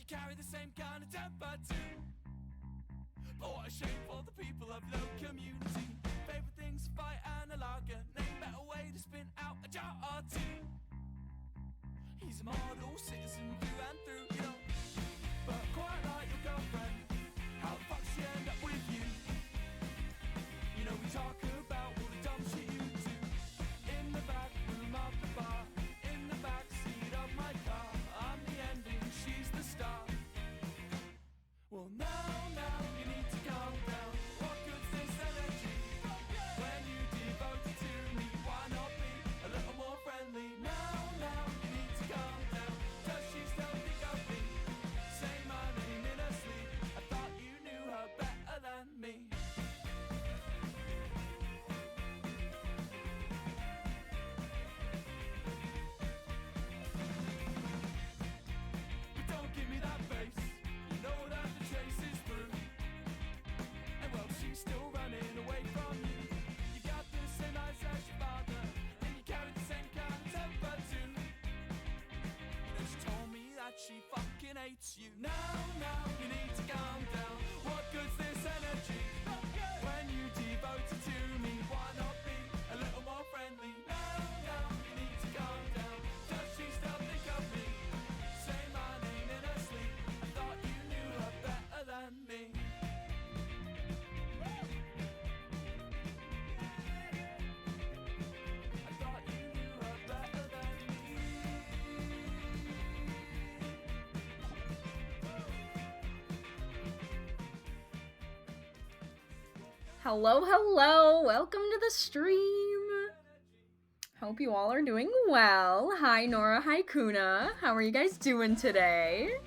carry the same kind of temper too. But what a shame for the people of low community. Favorite things, fight and a lager. Name better way to spin out a jar or two. He's a model citizen through and through, you know. But quite like your girlfriend, how the fuck she end up with you? You know we talk about all the dumb shit you do. In the back room of the bar, in the back seat of my car. I'm the ending, she's the star. Well now you need to calm down. What good's this energy? When you devote it to me, why not be a little more friendly? Now you need to calm down. Does she still think of me? Say my name in her sleep. I thought you knew her better than me. But don't give me that face. You know that the chase is through. And well, she's still running away from you. You got the same eyes as your father, and you carry the same kind of temper too. You know she told me that she fucking hates you. Now you need to calm down. What good's this energy? When you devote it to me, why not be a little more friendly? Now you need to calm down. Does she still think of me? Say my name in her sleep. I thought you knew her better than me. I thought you knew her better than me. Hello, welcome to the stream. Hope you all are doing well. Hi Nora, hi Kuna. How are you guys doing today?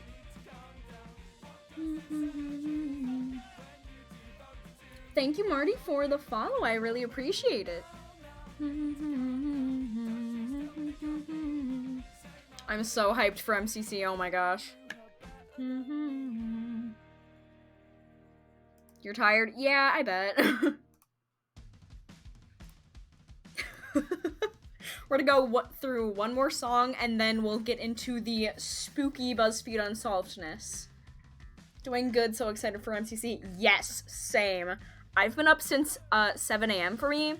Thank you, Marty, for the follow. I really appreciate it. I'm so hyped for MCC, oh my gosh. You're tired? Yeah, I bet. We're gonna go through one more song, and then we'll get into the spooky BuzzFeed unsolvedness. Doing good, so excited for MCC. Yes, same. I've been up since 7 a.m. for me.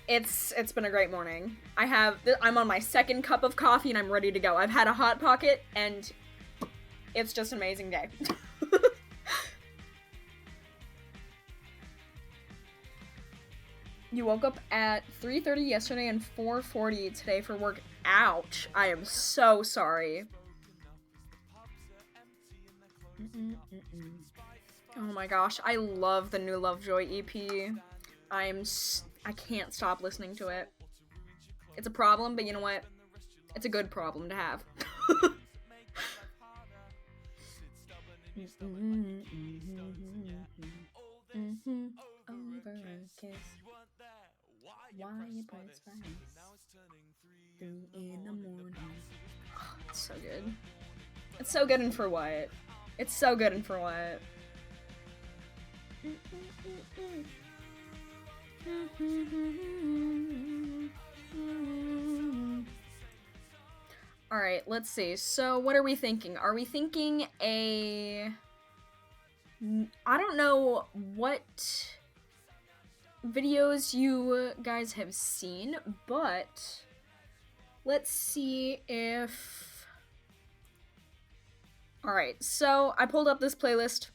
It's been a great morning. I'm on my second cup of coffee and I'm ready to go. I've had a Hot Pocket and it's just an amazing day. You woke up at 3:30 yesterday and 4:40 today for work. Ouch. I am so sorry. Oh my gosh, I love the new Lovejoy EP. I can't stop listening to it. It's a problem, but you know what? It's a good problem to have. Over a kiss. Why you put spice? 3 in the morning. Oh, it's so good. It's so good and for what? It's so good and for what? Alright, let's see. So, what are we thinking? Are we thinking a... I don't know what videos you guys have seen, but let's see if... Alright, so I pulled up this playlist.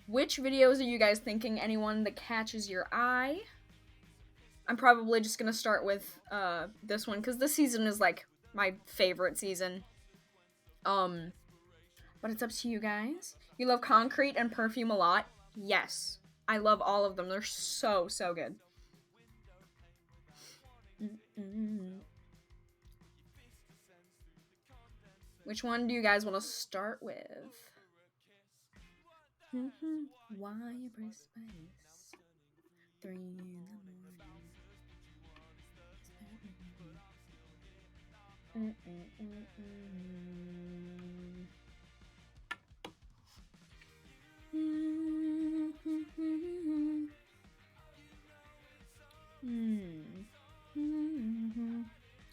Which videos are you guys thinking? Anyone that catches your eye? I'm probably just gonna start with this one, because this season is like my favorite season. But it's up to you guys. You love Concrete and Perfume a lot? Yes. I love all of them. They're so, so good. Which one do you guys want to start with? Why you press space? 3 in the morning.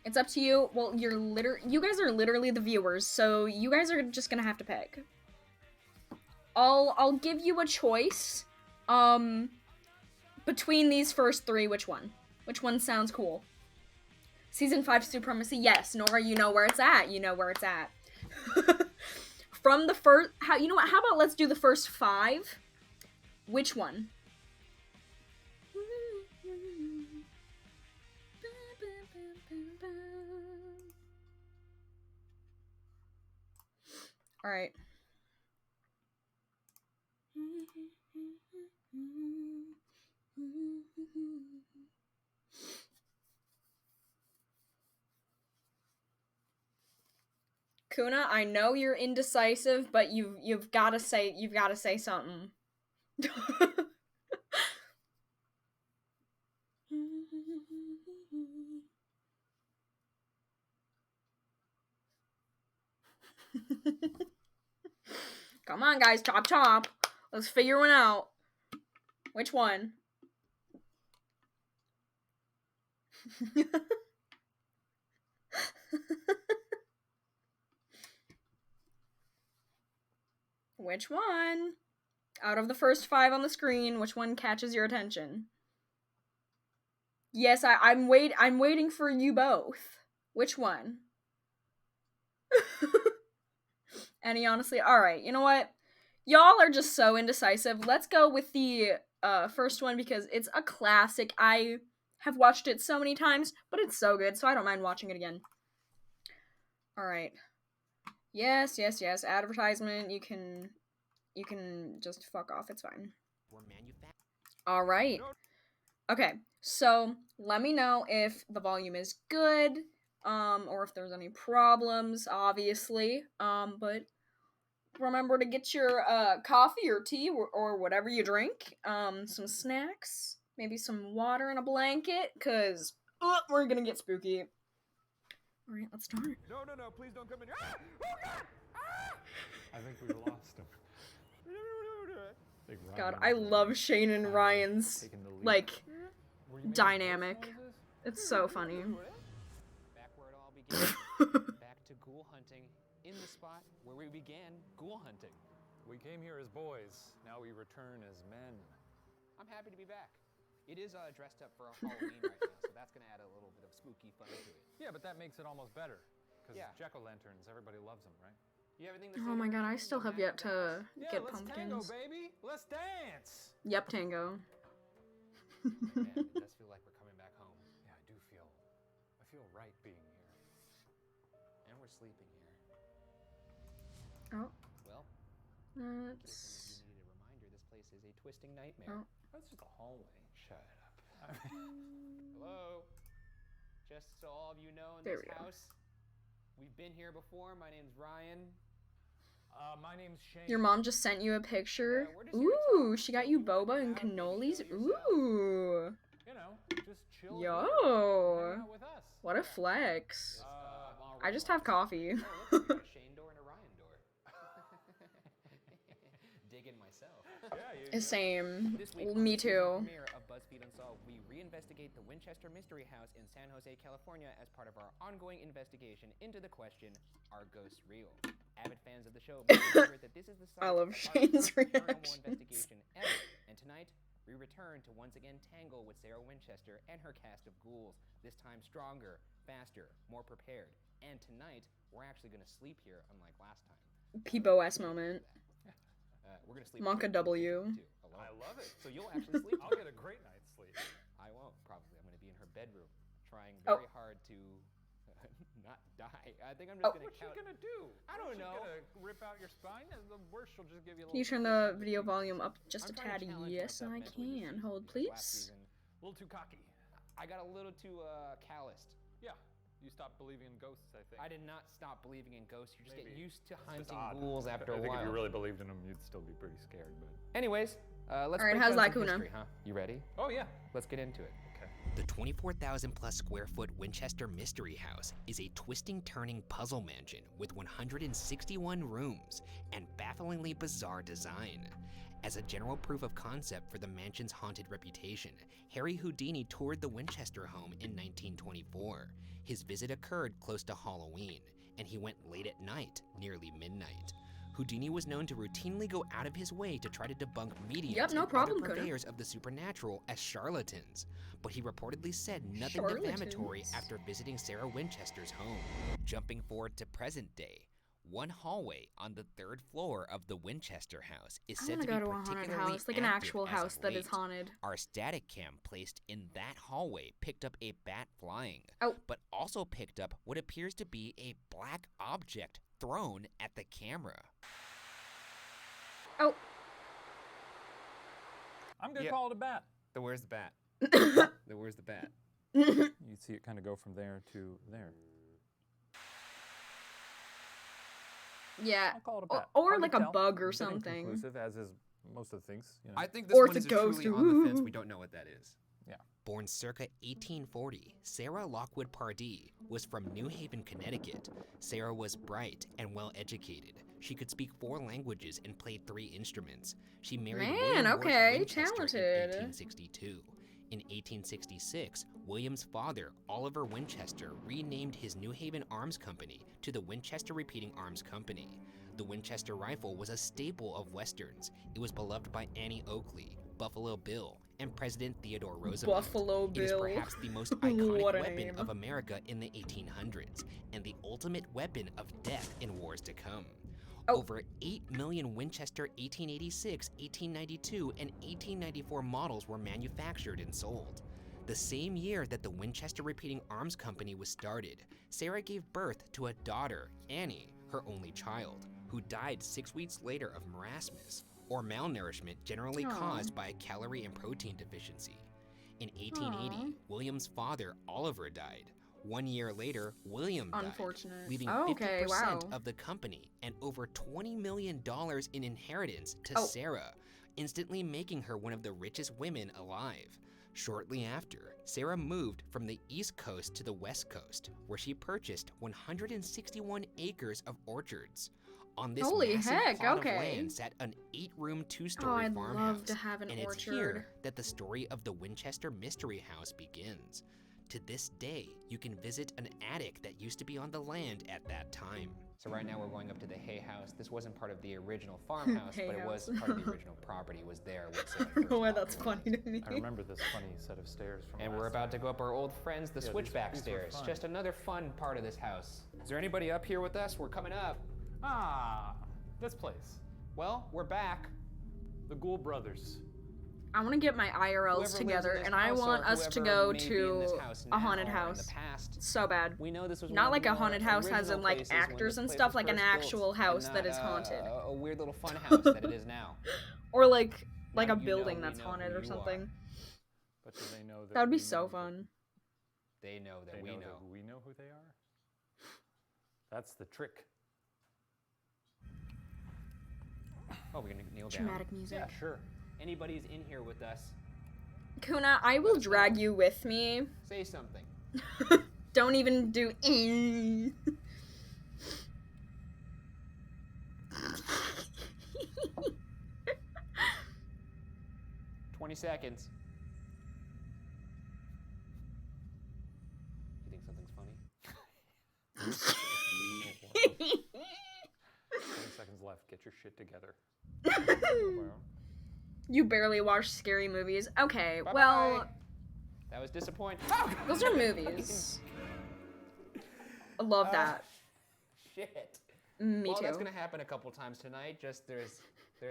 It's up to you. Well, you guys are literally the viewers, so you guys are just gonna have to pick. I'll give you a choice. Between these first three, which one? Which one sounds cool? Season 5 Supremacy, yes. Nora, you know where it's at. You know where it's at. From the first, you know what? How about let's do the first 5? Which one? All right. Kuna, I know you're indecisive, but you've got to say something. Come on, guys, chop chop. Let's figure one out. Which one? Which one? Out of the first 5 on the screen, which one catches your attention? Yes, I'm waiting for you both. Which one? Any honestly? Alright, you know what? Y'all are just so indecisive. Let's go with the first one because it's a classic. I have watched it so many times, but it's so good, so I don't mind watching it again. Alright. Yes. Advertisement. You can just fuck off. It's fine. Alright. Okay, so let me know if the volume is good, or if there's any problems, obviously. But remember to get your coffee or tea or whatever you drink, some snacks, maybe some water and a blanket, because we're gonna get spooky. Alright, let's start. No, please don't come in here. Ah! Oh, God! Ah! I think we lost him. God, I love Shane and Ryan's, like, dynamic. It's so funny. Back where it all began. Back to ghoul hunting in the spot where we began ghoul hunting. We came here as boys. Now we return as men. I'm happy to be back. It is dressed up for Halloween right now, so that's going to add a little bit of spooky fun to it. Yeah, but that makes it almost better. Because Yeah. jack-o'-lanterns, everybody loves them, right? You have anything Oh my god, I still have yet to get pumpkins. Tango, baby! Let's dance! Yep, tango. Man, it does feel like we're coming back home. Yeah, I feel right being here. And we're sleeping here. Oh. Well, That's... if you needed a reminder, this place is a twisting nightmare. Oh. That's just a hallway. Shut up. Hello? Just so all of you know, in There this we go. house, we've been here before. My name's Ryan. My name's Shane. Your mom just sent you a picture? we're just here to Ooh, talk. she got you boba and Maybe cannolis? show yourself. Ooh. You know, just chill. Yo. Hang out with us. What a flex. I'm all I just ready. have coffee. Oh, look, we got a Shane door and a Ryan door. Digging myself. Yeah, Same. This week, Me on the season too. premiere of BuzzFeed Unsolved, we reinvestigate the Winchester Mystery House in San Jose, California, as part of our ongoing investigation into the question: are ghosts real? Avid fans of the show may remember that this is the site I love of our Shane's first paranormal reactions. investigation ever. And tonight, we return to once again tangle with Sarah Winchester and her cast of ghouls. This time stronger, faster, more prepared. And tonight, we're actually going to sleep here, unlike last time. PBOS moment. We're going to sleep Monka here W. too, alone. I love it. So you'll actually sleep. I'll get a great night's sleep. I won't, probably. I'm going to be in her bedroom, trying Oh. very hard to not die. I think I'm just going to What's she count. gonna do? I don't know. She's gonna rip out your spine? And the worst, she'll just give you a little... Can you turn the video volume up just a I'm trying to tad? challenge Yes, myself I mentally this can. season, Hold, because last please. season, A little too cocky. I got a little too calloused. Yeah, you stopped believing in ghosts, I think. I did not stop believing in ghosts. You're just getting Maybe. used to It's just hunting odd. ghouls after a I think while. if you really believed in them, you'd still be pretty scared, but... Anyways, let's Alright, break how's down that, some Kuna? history, huh? You ready? Oh, yeah. Let's get into it. Okay. The 24,000 plus square foot Winchester Mystery House is a twisting, turning puzzle mansion with 161 rooms and bafflingly bizarre design. As a general proof of concept for the mansion's haunted reputation, Harry Houdini toured the Winchester home in 1924. His visit occurred close to Halloween, and he went late at night, nearly midnight. Houdini was known to routinely go out of his way to try to debunk mediums and other purveyors of the supernatural as charlatans, but he reportedly said nothing defamatory after visiting Sarah Winchester's home. Jumping forward to present day, one hallway on the 3rd floor of the Winchester house is said to be particularly house, like an actual house that is haunted. Our static cam placed in that hallway picked up a bat flying, but also picked up what appears to be a black object thrown at the camera. Oh. I'm gonna call it a bat. Then where's the bat? Then where's the bat? You see it kind of go from there to there. Yeah. I'll call it a bat. Or like a bug or something. Inconclusive, as is most of the things. You know. I think this one is truly on the fence. We don't know what that is. Yeah. Born circa 1840, Sarah Lockwood Pardee was from New Haven, Connecticut. Sarah was bright and well educated. She could speak 4 languages and played 3 instruments. She married William Winchester talented. in 1862. In 1866, William's father, Oliver Winchester, renamed his New Haven Arms Company to the Winchester Repeating Arms Company. The Winchester rifle was a staple of Westerns. It was beloved by Annie Oakley, Buffalo Bill, and President Theodore Roosevelt. Buffalo Bill. It is perhaps the most iconic weapon of America in the 1800s, and the ultimate weapon of death in wars to come. Over 8 million Winchester 1886, 1892, and 1894 models were manufactured and sold. The same year that the Winchester Repeating Arms Company was started, Sarah gave birth to a daughter, Annie, her only child, who died 6 weeks later of marasmus, or malnourishment generally caused by a calorie and protein deficiency. In 1880, William's father, Oliver, died. 1 year later, William died, leaving 50% of the company and over $20 million in inheritance to Sarah, instantly making her one of the richest women alive. Shortly after, Sarah moved from the East Coast to the West Coast, where she purchased 161 acres of orchards. On this massive plot of land sat an 8-room, 2-story farmhouse, love to have an and orchard. It's here that the story of the Winchester Mystery House begins. To this day, you can visit an attic that used to be on the land at that time. So right now we're going up to the hay house. This wasn't part of the original farmhouse, but it was part of the original property. It was there. I don't know why that's funny to me. I remember this funny set of stairs from And we're about to go up our old friends, the switchback stairs. Just another fun part of this house. Is there anybody up here with us? We're coming up. Ah, this place. Well, we're back. The Gould brothers. I want to get my IRLs together, and I want us to go to a haunted house so bad. We know this was not like a haunted house as in like actors and stuff, like an actual house that is haunted. A weird little fun house that it is now. Or like a building that's haunted or something. But do they know that would be so fun. They know that we know. That we know who they are? That's the trick. Oh, we're gonna kneel down. Dramatic music. Yeah, sure. Anybody's in here with us. Kuna, I will drag you with me. Say something. Don't even do 20 seconds. You think something's funny? 20 seconds left. Get your shit together. You barely watch scary movies. Okay, Bye-bye. well... That was disappointing. Those are movies. I love that. Shit. Me well, too. That's gonna happen a couple times tonight. Just there's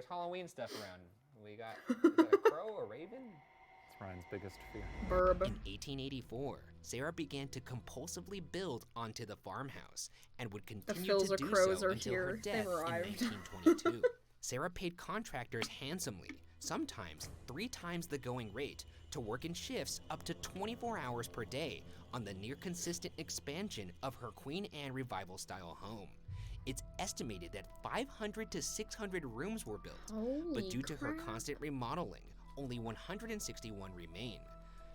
Halloween stuff around. We got a crow, a raven. It's Ryan's biggest fear. Burb. In 1884, Sarah began to compulsively build onto the farmhouse and would continue to do so until her death in 1922. Sarah paid contractors handsomely, sometimes 3 times the going rate, to work in shifts up to 24 hours per day on the near-consistent expansion of her Queen Anne Revival-style home. It's estimated that 500 to 600 rooms were built, but due to her constant remodeling, only 161 remain.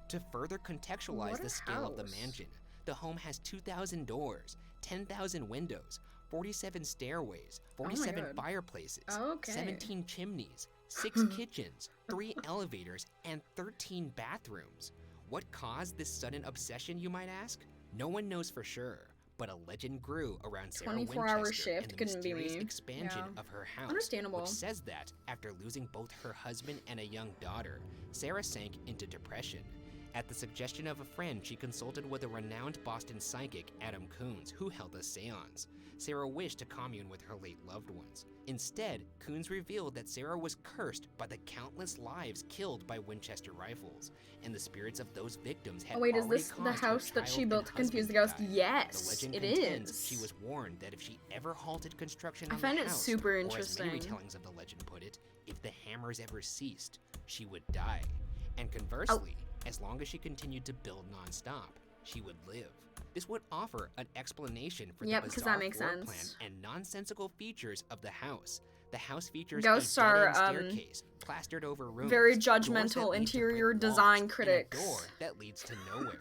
To further contextualize the scale of the mansion, the home has 2,000 doors, 10,000 windows, 47 stairways, 47 fireplaces, 17 chimneys, 6 kitchens, 3 elevators, and 13 bathrooms. What caused this sudden obsession, you might ask? No one knows for sure, but a legend grew around Sarah 24-hour Winchester shift and the couldn't be mysterious me. expansion Yeah. of her house, Understandable. which says that after losing both her husband and a young daughter, Sarah sank into depression. At the suggestion of a friend, she consulted with a renowned Boston psychic, Adam Coons, who held a seance. Sarah wished to commune with her late loved ones. Instead, Coons revealed that Sarah was cursed by the countless lives killed by Winchester rifles, and the spirits of those victims had Oh wait, is already this the caused her house that she child built and to confuse the husband ghost? to die. Yes, The legend it contends is. she was warned that if she ever halted construction I on find the it house, super or as interesting. many retellings of the legend put it, if the hammers ever ceased, she would die. And conversely, as long as she continued to build nonstop, she would live. This would offer an explanation for Yep, the 'cause bizarre that makes floor sense. plan and nonsensical features of the house. The house features Ghosts a dead-end are, staircase, plastered over rooms, very doors that judgmental lead to interior brick walls, design and critics. a door that leads to nowhere.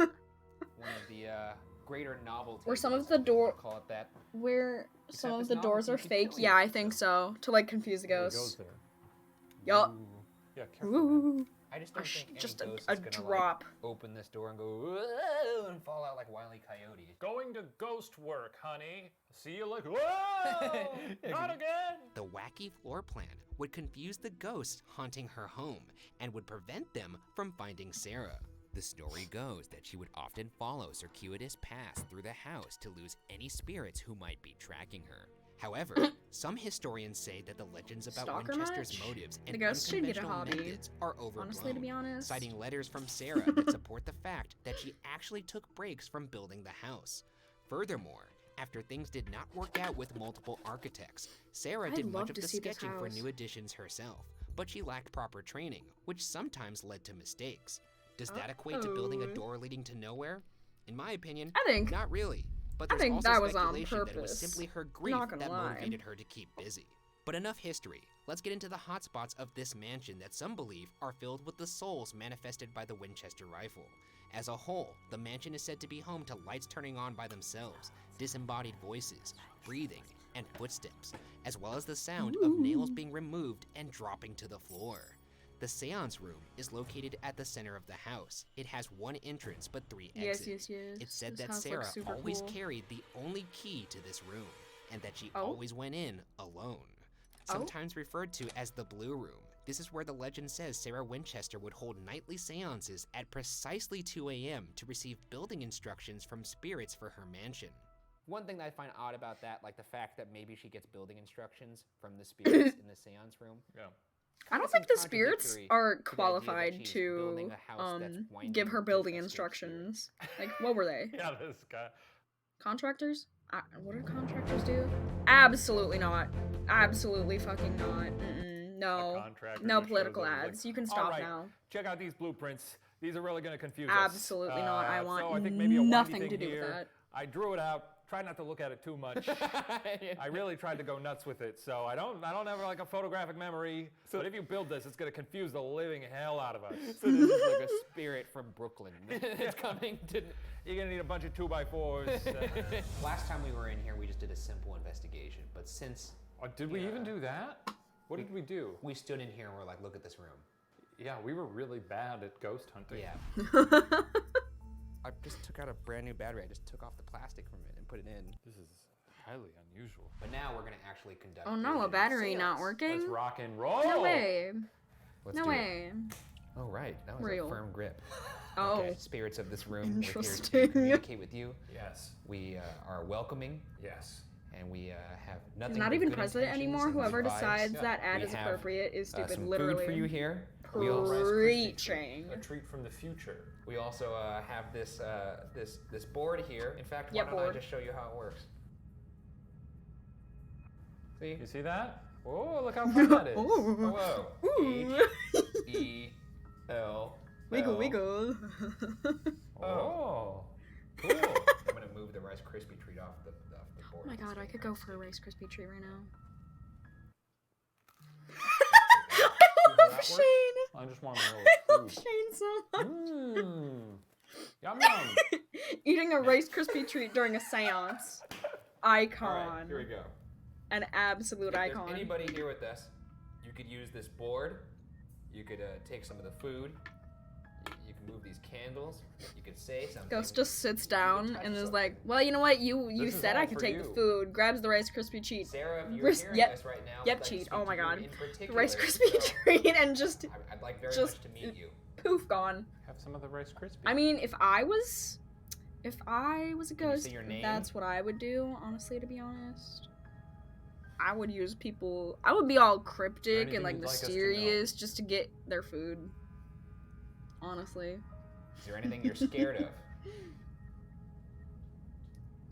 One of the greater novelties. Where some of is, the door- I'll call it that. Where some of this the doors novelty are could fake? kill Yeah, you, I think so. To like confuse the There he goes ghosts. there. Yup. Ooh. Yeah, careful. Ooh. I just don't think any Just ghost a is gonna drop. like open this door and go "Whoa," and fall out like Wile E. Coyote. Going to ghost work, honey. See you later. Whoa! Not again! The wacky floor plan would confuse the ghosts haunting her home and would prevent them from finding Sarah. The story goes that she would often follow circuitous paths through the house to lose any spirits who might be tracking her. However, some historians say that the legends about Stalker Winchester's match? motives The and ghost should get a unconventional hobby. methods are overblown, Honestly, to be honest. citing letters from Sarah that support the fact that she actually took breaks from building the house. Furthermore, after things did not work out with multiple architects, Sarah I'd did love much of to the see this sketching for house. new additions herself, but she lacked proper training, which sometimes led to mistakes. Does that equate to building a Uh-oh. door leading to nowhere? In my opinion, I think not really. But I there's think also that was on speculation that it was purpose. simply her grief Not gonna that lie. motivated her to keep busy. But enough history. Let's get into the hotspots of this mansion that some believe are filled with the souls manifested by the Winchester rifle. As a whole, the mansion is said to be home to lights turning on by themselves, disembodied voices, breathing, and footsteps, as well as the sound of nails being removed and dropping to the floor. The seance room is located at the center of the house. It has one entrance but 3 exits. Yes. It's said This that house Sarah looks super always cool. carried the only key to this room, and that she Oh. always went in alone. Sometimes referred to as the Blue Room, this is where the legend says Sarah Winchester would hold nightly seances at precisely 2 a.m. to receive building instructions from spirits for her mansion. One thing that I find odd about that, like the fact that maybe she gets building instructions from the spirits in the seance room. Yeah. I don't Kinda think the seems spirits contradictory are to the idea that qualified she's to building a house that's winding give her to building escape spirits. instructions. Like, what were they? Yeah, this guy. Contractors? What do contractors do? Absolutely not. Absolutely fucking not. A No. contractor No just political shows up and is ads. like, You can "All stop right, now. Check out these blueprints. These are really going to confuse us. Absolutely not. I want so I think maybe a windy nothing thing to do with here. that. I drew it out. Try not to look at it too much. I really tried to go nuts with it, so I don't have like a photographic memory. But if you build this, it's going to confuse the living hell out of us. So this is like a spirit from Brooklyn. It's coming to. You're going to need a bunch of 2x4s. Last time we were in here, we just did a simple investigation. But since Did we even do that? What did we do? we stood in here and we're like, look at this room. Yeah, we were really bad at ghost hunting. Yeah. I just took out a brand new battery. I just took off the plastic from it and put it in. This is highly unusual. But now we're gonna actually conduct. Oh no, a battery not working? Let's rock and roll. No way. Let's No do it. way. Oh right, that was Real. a firm grip. Oh. Okay, spirits of this room, we're here to Interesting. communicate with you. Yes. We are welcoming, Yes. and we have nothing. He's not but even good president intentions anymore. and good Whoever vibes. decides that ad We is have, appropriate is stupid, some literally. food for you here. We also, Preaching. A treat from the future. we also have this this board here. In fact, why Yeah, don't I board. just show you how it works? See? You see that? Oh, look how fun that is. Ooh. Whoa. Ooh. H-E-L. Wiggle, wiggle. Oh. Cool. I'm gonna move the Rice Krispie treat off the board. Oh my god, I could go for a Rice Krispie treat right now. I love that Shane. works? I just want to I know. love Shane so much. Mmm. Yum yum. Eating a Rice Krispie treat during a seance. Icon. All right, here we go. An absolute If there's icon. anybody here with us, You could use this board. You could take some of the food. You can move these candles. You could say something. Ghost just sits down and is something. like, well, you know what? You This is said all I could for take the you. food. Grabs the Rice Krispie treat. Sarah, if you're hearing Yep. this right now, Yep, I'd like to cheat. speak Oh my to you god. in The particular, Rice Krispie so treat and just I'd like very just- much to meet you. poof gone. Have some of the Rice Krispies. I mean, if I was a Can you ghost, say your name? that's what I would do, honestly, to be honest. I would use people, I would be all cryptic anything and like you'd like us to know? mysterious just to get their food. Honestly. Is there anything you're scared of?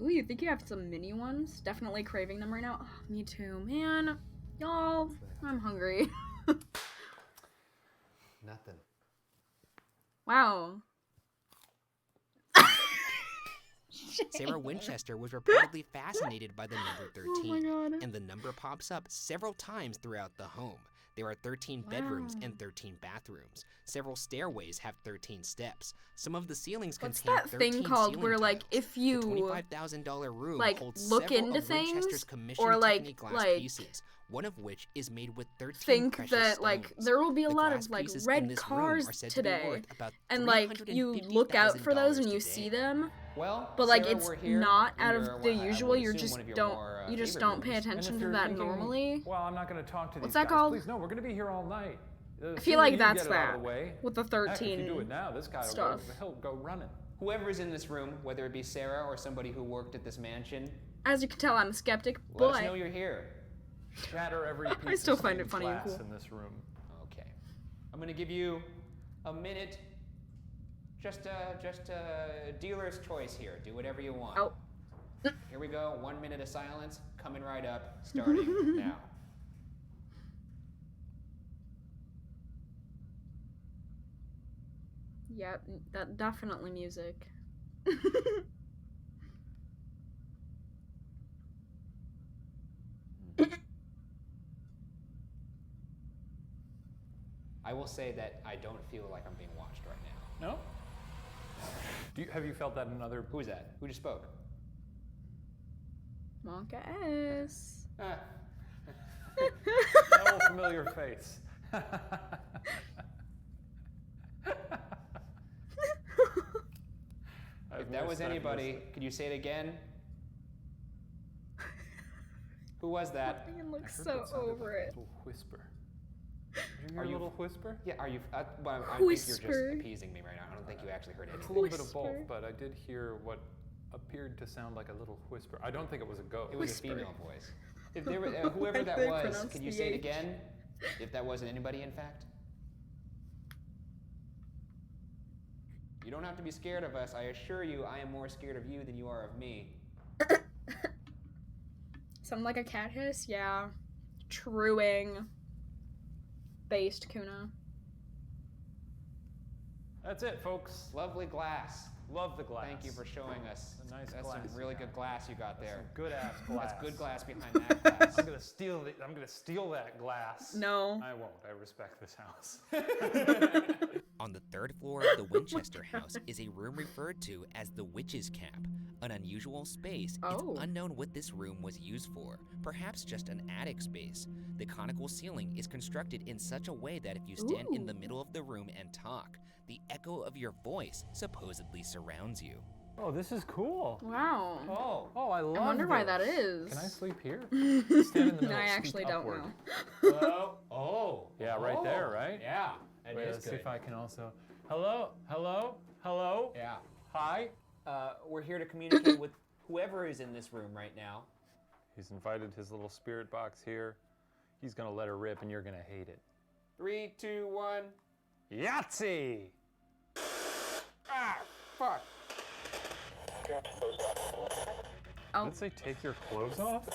Ooh, you think you have some mini ones? Definitely craving them right now. Oh, me too, man. Y'all, I'm hungry. Nothing. Wow. Sarah Winchester was reportedly fascinated by the number 13, Oh my god. and the number pops up several times throughout the home. There are 13 bedrooms Wow. and 13 bathrooms. Several stairways have 13 steps. Some of the ceilings What's contain that 13 thing called ceiling where, like, tiles. if The you, $25,000 room like, holds look several into of Winchester's things, commissioned or, like- Tiffany glass like, pieces, one of which is made with 13 think precious that, like, stones. there will be a The lot glass of, like, pieces in red this room cars are said to be today. worth about And, like, you look out for those and you $350,000 see today. them, Well, but, like, Sarah, it's we're here not in out your- of the well, I usual, would you assume just one of your don't, more, you just favorite don't pay rooms. And if attention to you're that thinking, normally. Well, I'm not going to talk to these What's that guys. called? Please, no, we're going to be here all night. I feel like that's get it out that, of the way. with the Heck, if you 13 do it now, this guy stuff. he'll go running. Whoever is in this room, whether it be Sarah or somebody who worked at this mansion, As you can tell, I'm a skeptic, let us know but you're here. Shatter every piece I still of find it stained funny and glass cool. in this room. Okay. I'm gonna give you a minute. Just dealer's choice here. Do whatever you want. oh, Here we go. 1 minute of silence. Coming right up. Starting now. yeah, that definitely music. I will say that I don't feel like I'm being watched right now. No? Have you felt that in other... Who is that? Who just spoke? Monka S. Ah, No familiar face. if that was anybody, could you say it again? Who was that? Ian looks so over it. A little whisper. Did you Are hear you- a little whisper? Yeah, are you? Well, I think you're just Whisper. appeasing me right now. I don't think you actually heard It's a anything. little bit of both, Whisper. but I did hear what appeared to sound like a little whisper. I don't think it was a ghost. It was Whisper. a female voice. If there were, whoever Why'd that they was, pronounce could you the say it H? again? If that wasn't anybody, in fact. You don't have to be scared of us. I assure you, I am more scared of you than you are of me. Something like a cat hiss? Yeah. Truing. Based Kuna. That's it, folks. Lovely glass. Love the glass. Thank you for showing us. A nice That's glass some you really got. good glass you got there. Good ass glass. That's good glass behind that glass. I'm gonna steal that glass. No. I won't. I respect this house. On the third floor of the Winchester house is a room referred to as the Witch's Cap, an unusual space. Oh. It's unknown what this room was used for, perhaps just an attic space. The conical ceiling is constructed in such a way that if you stand in the Ooh. middle of the room and talk, the echo of your voice supposedly surrounds you. Oh, this is cool. Wow. Oh, I love I wonder why this. that is. Can I sleep here? Stand in the middle. I speak actually don't upward. know. Oh. Yeah, right there, right? Yeah. That Wait, is let's see good. if I can also. Hello, hello, hello. Yeah. Hi. We're here to communicate with whoever is in this room right now. He's invited his little spirit box here. He's gonna let her rip, and you're gonna hate it. 3, 2, 1. Yahtzee! Ah, fuck. Oh. Let's say take your clothes off.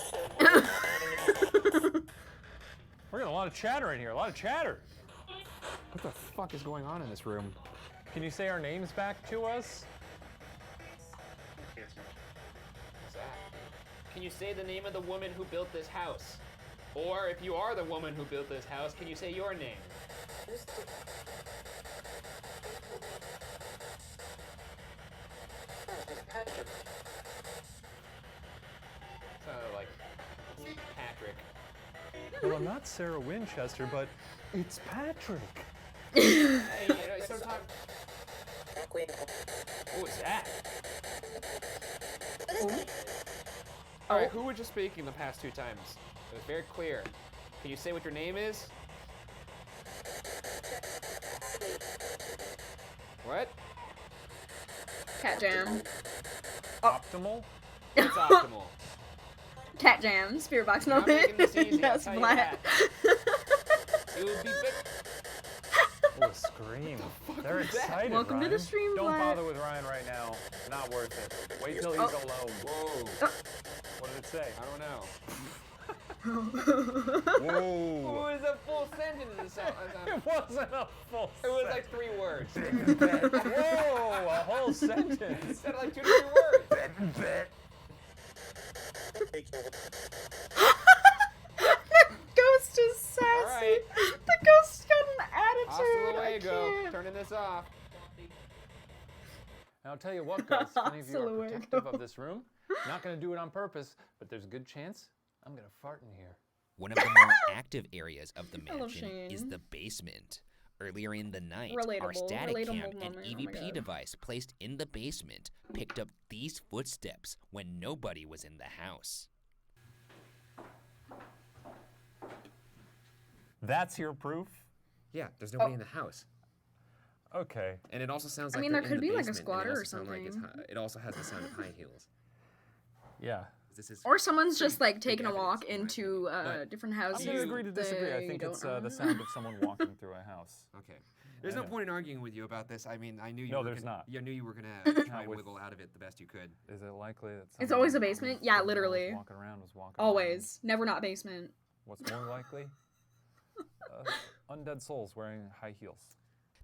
We're getting a lot of chatter in here. A lot of chatter. What the fuck is going on in this room? Can you say our names back to us? Can you say the name of the woman who built this house? Or if you are the woman who built this house, can you say your name? Sounded like Patrick. Well, I'm not Sarah Winchester, but it's Patrick. Hey, sometimes. What was that? All right, who was just speaking the past 2 times? It was very clear. Can you say what your name is? What? Cat Jam. Optimal? It's optimal. Cat Jam. Spirit box Not moment. making this easy, I'll Yes, tell you Black. It would be bit. Oh, scream. They're excited, Welcome to Ryan. the stream, Don't Black. bother with Ryan right now. Not worth it. Wait till he's alone. Whoa. What did it say? I don't know. Whoa. It was a full sentence. It wasn't a full It was like 3 words. Whoa, a whole It sentence. sounded like 2 to 3 words. Ghost is sassy. Alright. The ghost got an Hasta attitude. I luego. can't. Turning this off. And I'll tell you what, Ghost, if any of you are Hasta protective luego. of this room, not going to do it on purpose, but there's a good chance I'm going to fart in here. One of the more active areas of the I love mansion is Shane. the basement. Earlier in the night, our Relatable static moment. cam and Oh my EVP God. device placed in the basement picked up these footsteps when nobody was in the house. That's your proof? Yeah, there's nobody in the house. Okay. And it also sounds I like mean, they're there in could the be, like, a basement, and it squatter or also sound like it's something. it also has the sound of high heels. Yeah. This is Or someone's just like taking a evidence, walk in my into But different I'm houses. going to agree to disagree. I they think it's don't the own. sound of someone walking through a house. okay. There's I no know. point in arguing with you about this. I mean, I knew you No, were there's gonna, not. Yeah, I knew you were gonna try and with- wiggle out of it the best you could. Is it likely that It's someone always a who basement? was Yeah, walking literally. was walking Always. Never not basement. around? What's more likely? Undead souls wearing high heels.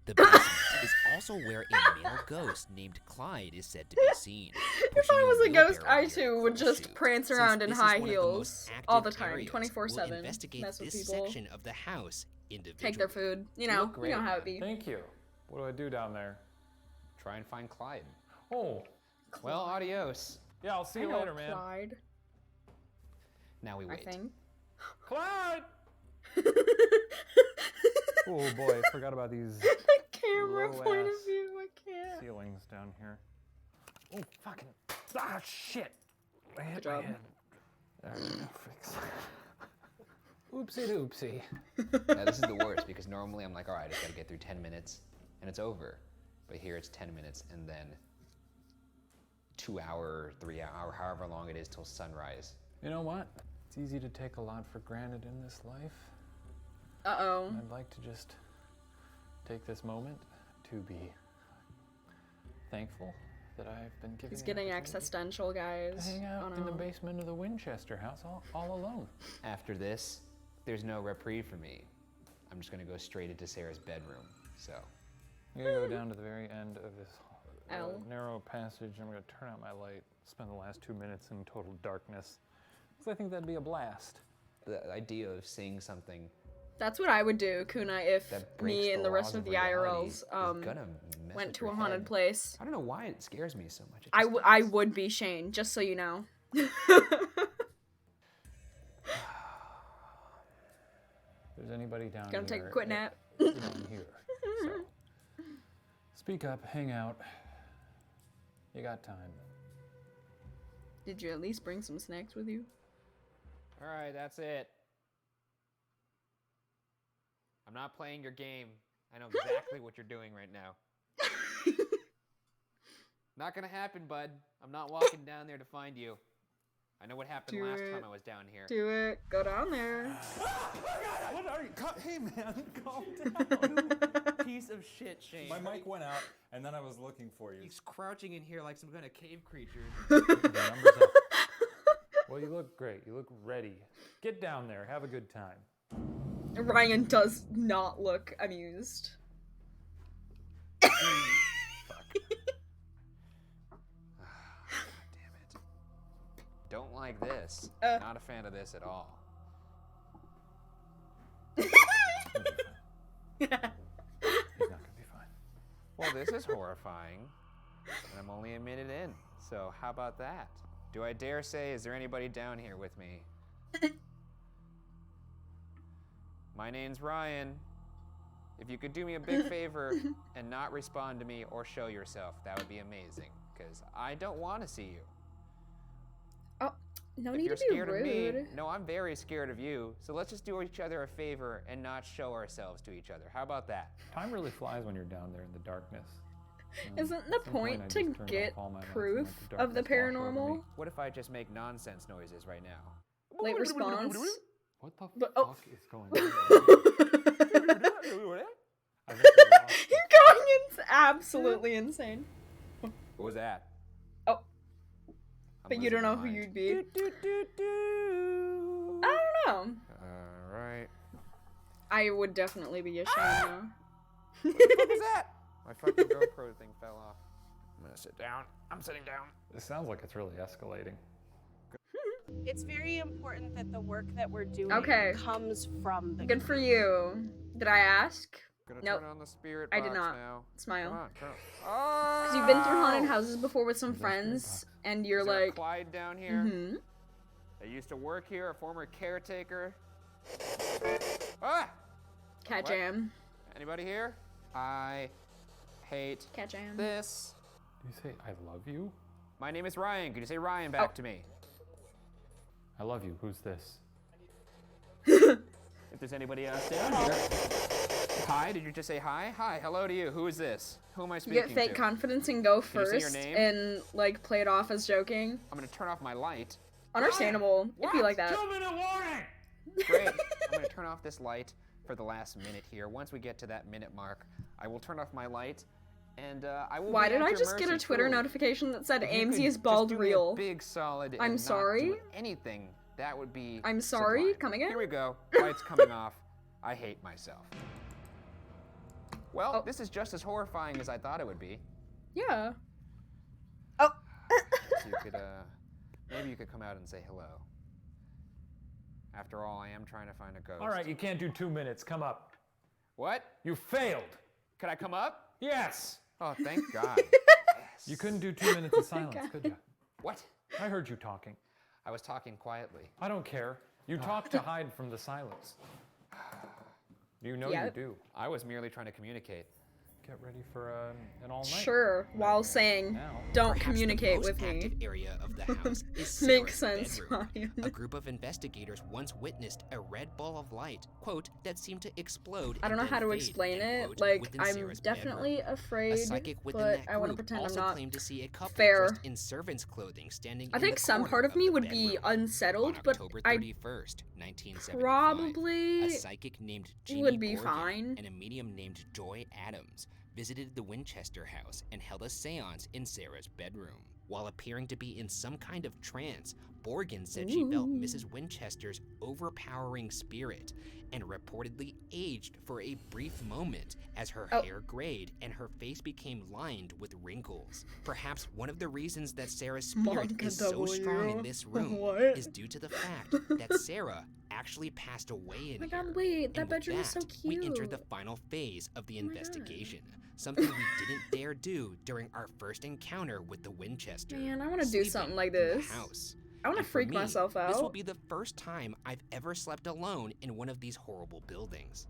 The basement is also where a male ghost named Clyde is said to be seen. If pushing I was a ghost, wheelbarrow I near a too would coal just chute. prance Since around in this is high one of the most heels all the active time, areas, 24/7. We'll investigate Mess with this people. section of the house individually. Take their food. You You know, look you know great, how it man. be. Thank you. What do I do down there? Try and find Clyde. Oh, Well, adios. yeah, I'll see I you know later, man. Clyde, Now we I wait. think. Clyde! Oh boy, I forgot about these The camera Low point of ass. view, I can't. ceilings down here. Oh, fucking. Ah, shit. I hit Good my job. head. There we go, fix. Oopsie doopsie. Now, this is the worst because normally I'm like, all right, I just gotta get through 10 minutes and it's over. But here it's 10 minutes and then 2 hour, 3 hour, however long it is till sunrise. You know what? It's easy to take a lot for granted in this life. Uh-oh. And I'd like to just take this moment to be thankful that I've been given He's the getting opportunity existential, to guys. hang Oh out in the no. basement of the Winchester house all alone. After this, there's no reprieve for me. I'm just gonna go straight into Sarah's bedroom. So, I'm gonna go down to the very end of this L. narrow passage. I'm gonna turn out my light, spend the last 2 minutes in total darkness. Because I think that'd be a blast. the idea of seeing something That's what I would do, Kuna, if that breaks me and the rest laws of the reality IRLs is gonna mess went with to your a haunted head. place. I don't know why it scares me so much. It I just I does. would be Shane, just so you know. If there's anybody down Gonna take here, a quick nap. down here. So, speak up, hang out. You got time. Did you at least bring some snacks with you? All right, that's it. I'm not playing your game. I know exactly what you're doing right now. Not gonna happen, bud. I'm not walking down there to find you. I know what happened Do last it. time I was down here. Do it. Go down there. What are you? Hey man, calm down. Piece of shit, Shane. My mic went out, and then I was looking for you. He's crouching in here like some kind of cave creature. The numbers up. Well, you look great. You look ready. Get down there. Have a good time. Ryan does not look amused. Damn it. Don't like this. Uh. Not a fan of this at all. He's not gonna be fine. Well, this is horrifying. And I'm only a minute in. So how about that? Do I dare say, is there anybody down here with me? My name's Ryan. If you could do me a big favor and not respond to me or show yourself, that would be amazing. Because I don't want to see you. Oh, no If need you're to be scared of me, rude. no, I'm very scared of you. So let's just do each other a favor and not show ourselves to each other. How about that? Time really flies when you're down there in the darkness. Isn't the At some point, point I to just turned get off all my lights and proof let of the darkness wash over me. paranormal? What if I just make nonsense noises right now? Late response? What the But- oh. fuck is going on? I think we lost You're it. going absolutely insane. What was that? Oh. I'm But you don't losing know my who mind. you'd be. I don't know. Alright. I would definitely be ashamed now. What the fuck is that? My fucking GoPro thing fell off. I'm gonna sit down. I'm sitting down. This sounds like it's really escalating. It's very important that the work that we're doing Okay. comes from the Good for you. Did I ask? Gonna Nope. turn on the spirit I box did not. now. Smile. Come on, turn on. Because you've been through haunted Oh! houses before with some There's no spirit friends, box. and you're Is there a like, Clyde down here? mm-hmm. I used to work here, a former caretaker. Ah! Cat What? jam. Anybody here? I hate Cat jam. this. Do you say I love you? My name is Ryan. Could you say Ryan back Oh. to me? I love you. Who's this? If there's anybody else down here. Hi, did you just say hi? Hi, hello to you. Who is this? Who am I You speaking get fake to? confidence and go Can you say your first name? and like play it off as joking. I'm gonna turn off my light. Understandable if you like that. 2-minute warning! Great. I'm gonna turn off this light for the last minute here. Once we get to that minute mark, I will turn off my light, and I will. Why be did at I your just get a mercy, Twitter truly. notification that said If you AMZ could is just bald do me a real? big solid. I'm and sorry? Not do anything. That would be. I'm sorry? sublime. Come again? Here we go. Light's coming off. I hate myself. Well, Oh. this is just as horrifying as I thought it would be. Yeah. Oh. So you could, maybe you could come out and say hello. After all, I am trying to find a ghost. All right, you can't do 2 minutes. Come up. What? You failed. Could I come up? Yes. Oh, thank God. You couldn't do 2 minutes of silence, God. could you? What? I heard you talking. I was talking quietly. I don't care. You talk to hide from the silence. You know Yep. you do. I was merely trying to communicate. Get ready for an all-night. Sure, while saying, Now. don't Perhaps communicate the most with me. active area of the house is Makes Sarah's sense, bedroom. Ryan. A group of investigators once witnessed a red ball of light, quote, that seemed to explode. I don't know and how to then fade, explain end it. quote, Like, within I'm Sarah's definitely bedroom. afraid, A psychic within but that I want to group pretend I'm also not. claimed to see a couple fair. dressed in servants' clothing standing I in think the some corner part of me the would be bedroom. unsettled, On but October I 31st, 1975, probably a psychic named Jeannie would be Borgen fine. and a medium named Joy Adams visited the Winchester house and held a seance in Sarah's bedroom. While appearing to be in some kind of trance, Borgen said she felt Ooh. Mrs. Winchester's overpowering spirit and reportedly aged for a brief moment as her Oh. hair grayed and her face became lined with wrinkles. Perhaps one of the reasons that Sarah's spirit Monka is so strong in W. this room What? is due to the fact that Sarah actually passed away in Oh my here. god, wait, that And with bedroom is so that, cute. we enter the final phase of the Oh my God. investigation. Something we didn't dare do during our first encounter with the Winchester. Man, I wanna do sleeping something like in the this. house. I want to And for freak me, myself This will out. be the first time I've ever slept alone in one of these horrible buildings.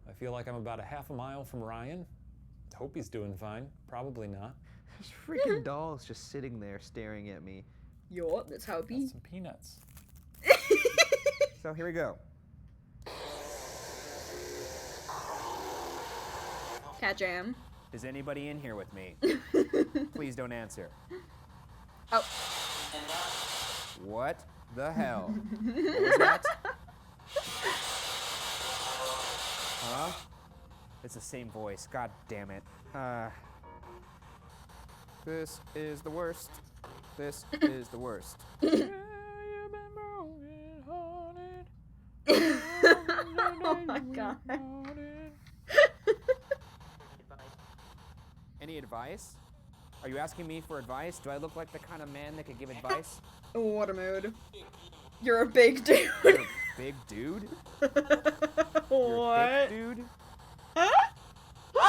I feel like I'm about a half a mile from Ryan. Hope he's doing fine. Probably not. This freaking doll's just sitting there staring at me. Yo, that's how it Got be. some peanuts. So here we go. Cat jam. Is anybody in here with me? Please don't answer. Oh. What the hell? What was that? Huh? It's the same voice. God damn it. This is the worst. This is the worst. Oh my god. Any advice? Are you asking me for advice? Do I look like the kind of man that could give advice? What a mood. You're a big dude. You're a big dude? You're a What? thick dude?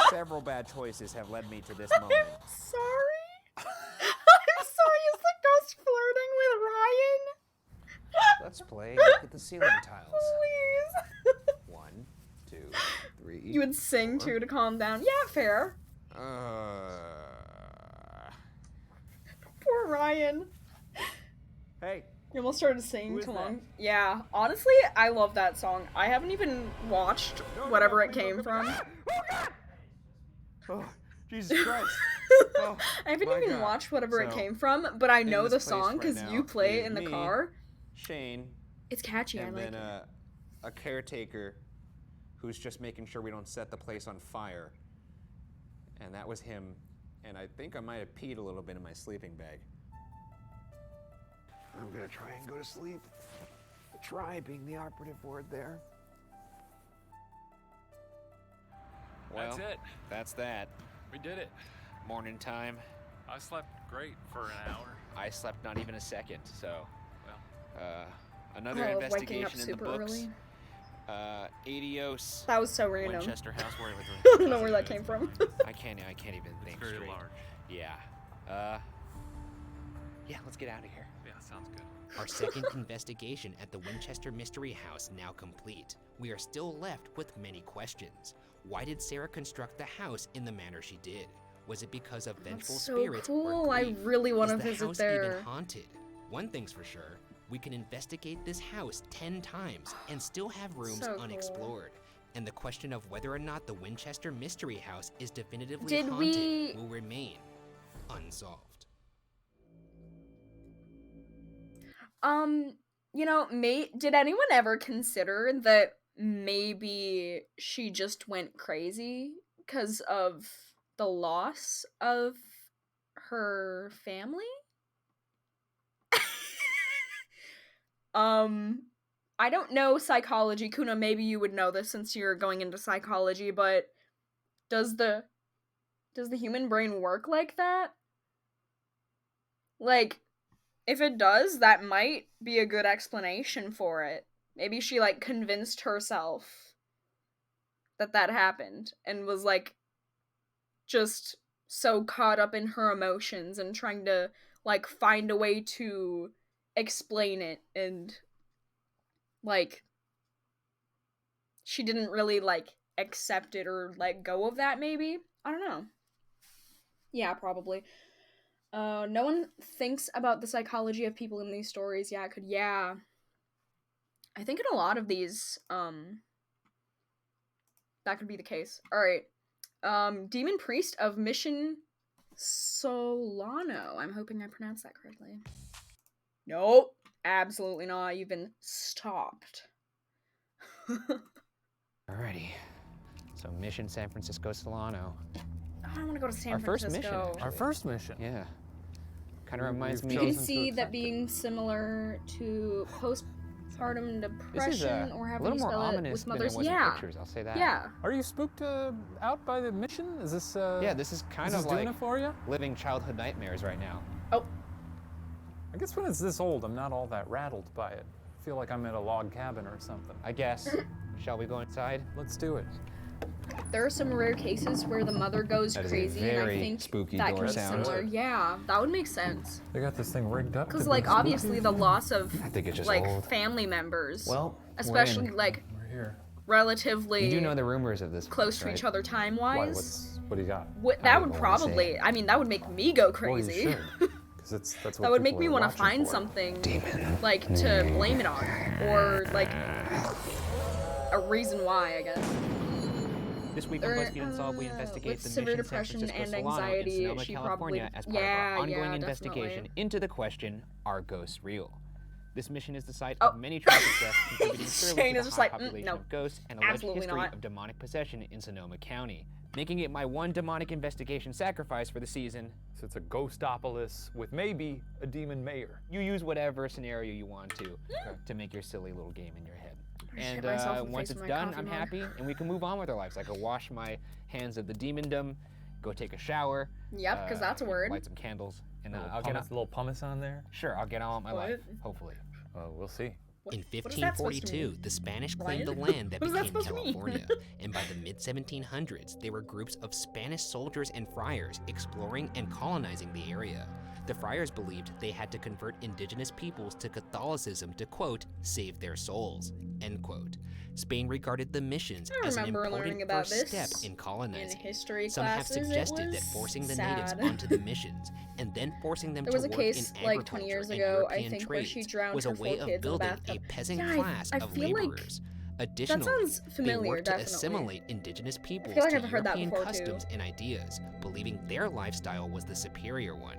Several bad choices have led me to this moment. I'm sorry. I'm sorry. Is the ghost flirting with Ryan? Let's play. Look at the ceiling tiles. Please. 1, You would sing too to calm down. Yeah, fair. Poor Ryan. Hey. You almost started singing Who is too that? long. Yeah, honestly, I love that song. I haven't even watched whatever it came from. Oh, Jesus Christ. Oh, I haven't my even God. watched whatever it So, came from, but I in know this the place song right because now you play it is in the me, car. Shane, It's catchy, I and like then it. a caretaker who's just making sure we don't set the place on fire. And that was him. And I think I might have peed a little bit in my sleeping bag. I'm gonna try and go to sleep. Try being the operative word there. Well, That's it. that's that. We did it. Morning time. I slept great for an hour. I slept not even a second, so. Well, Another Oh, waking up investigation in the super books. early. Adios. That was so random. Winchester House. Where I don't know where that came from. I can't even think very straight. large. Yeah. Yeah, let's get out of here. Yeah, sounds good. Our second investigation at the Winchester Mystery House now complete. We are still left with many questions. Why did Sarah construct the house in the manner she did? Was it because of vengeful so spirits cool. or I grief? really wanna Is the visit house there. even haunted? One thing's for sure, we can investigate this house 10 times and still have rooms So cool. unexplored. And the question of whether or not the Winchester Mystery House is definitively Did haunted we- will remain unsolved. You know, did anyone ever consider that maybe she just went crazy because of the loss of her family? I don't know psychology. Kuna, maybe you would know this since you're going into psychology, but does the human brain work like that? Like, if it does, that might be a good explanation for it. Maybe she, like, convinced herself that happened and was, like, just so caught up in her emotions and trying to, like, find a way to explain it, and, like, she didn't really, like, accept it or let go of that, maybe? I don't know. Yeah, probably. No one thinks about the psychology of people in these stories. Yeah, I think in a lot of these, that could be the case. Alright. Demon Priest of Mission Solano. I'm hoping I pronounced that correctly. Nope. Absolutely not. You've been stopped. Alrighty. So Mission San Francisco Solano. I want to go to San Our first Francisco. mission, actually. Our first mission. Yeah. Kind of reminds We've You me. can chosen to see that accept being similar to postpartum This is depression, or a having little you more spell it ominous with than it mothers. was in Yeah, pictures. I'll say that. yeah. Are you spooked out by the mission? Is this Yeah, this is kind this of is doing like it for you? living childhood nightmares right now. Oh, I guess when it's this old, I'm not all that rattled by it. I feel like I'm in a log cabin or something. I guess. Shall we go inside? Let's do it. there are some rare cases where the mother goes That is a crazy, and I very think spooky that door can be sound. similar. Yeah, that would make sense. They got this thing rigged up. Because, to like, be spooky. obviously the loss of, I think it's just like, old. family members, Well, especially, like, We're here. relatively You do know the rumors of this close place, to right? each other Why? time-wise. What do you got? That I would don't wanna say probably, it. I mean, that would make me go Well, you crazy. should, 'cause that's what That would make people me are want to watching find for. something, like, to blame it on. Or, like, a reason why, I guess. This week on BuzzFeed Unsolved, we investigate with the severe Mission San depression Francisco and Solano anxiety, in Sonoma, she California, probably- as part of yeah, our ongoing yeah, investigation definitely. into the question, are ghosts real? This mission is the site Oh. of many tragic deaths, contributing clearly Shane to is the just high like, population no, of ghosts and alleged absolutely history not. of demonic possession in Sonoma County, making it my one demonic investigation sacrifice for the season. So it's a ghostopolis with maybe a demon mayor. You use whatever scenario you want to make your silly little game in your head. I shit And myself in the once face it's with my done, coffee I'm mug. happy, and we can move on with our lives. I can wash my hands of the demondom, go take a shower. Yep, 'cause that's a word. Light some candles, and Little I'll get on. little pumice on there. Sure, I'll get on with my What? life. Hopefully. We'll see. In what is that supposed to 1542, mean? the Spanish claimed Ryan? the land that What is that became supposed to mean? California, and by the mid-1700s, there were groups of Spanish soldiers and friars exploring and colonizing the area. The friars believed they had to convert indigenous peoples to Catholicism to, quote, save their souls, end quote. Spain regarded the missions as an remember important learning about first this step in colonizing. in history Some have classes. It suggested that was forcing the natives sad. onto the missions and then forcing them There to was a work case in like agriculture 20 years and ago, I European think, where she trades drowned was her a way 4 of kids in the building bathtub. a peasant Yeah, class I of feel like laborers. Additionally, sounds they familiar, worked to definitely. assimilate indigenous peoples like to I've heard that European before, too. customs and ideas, believing their lifestyle was the superior one.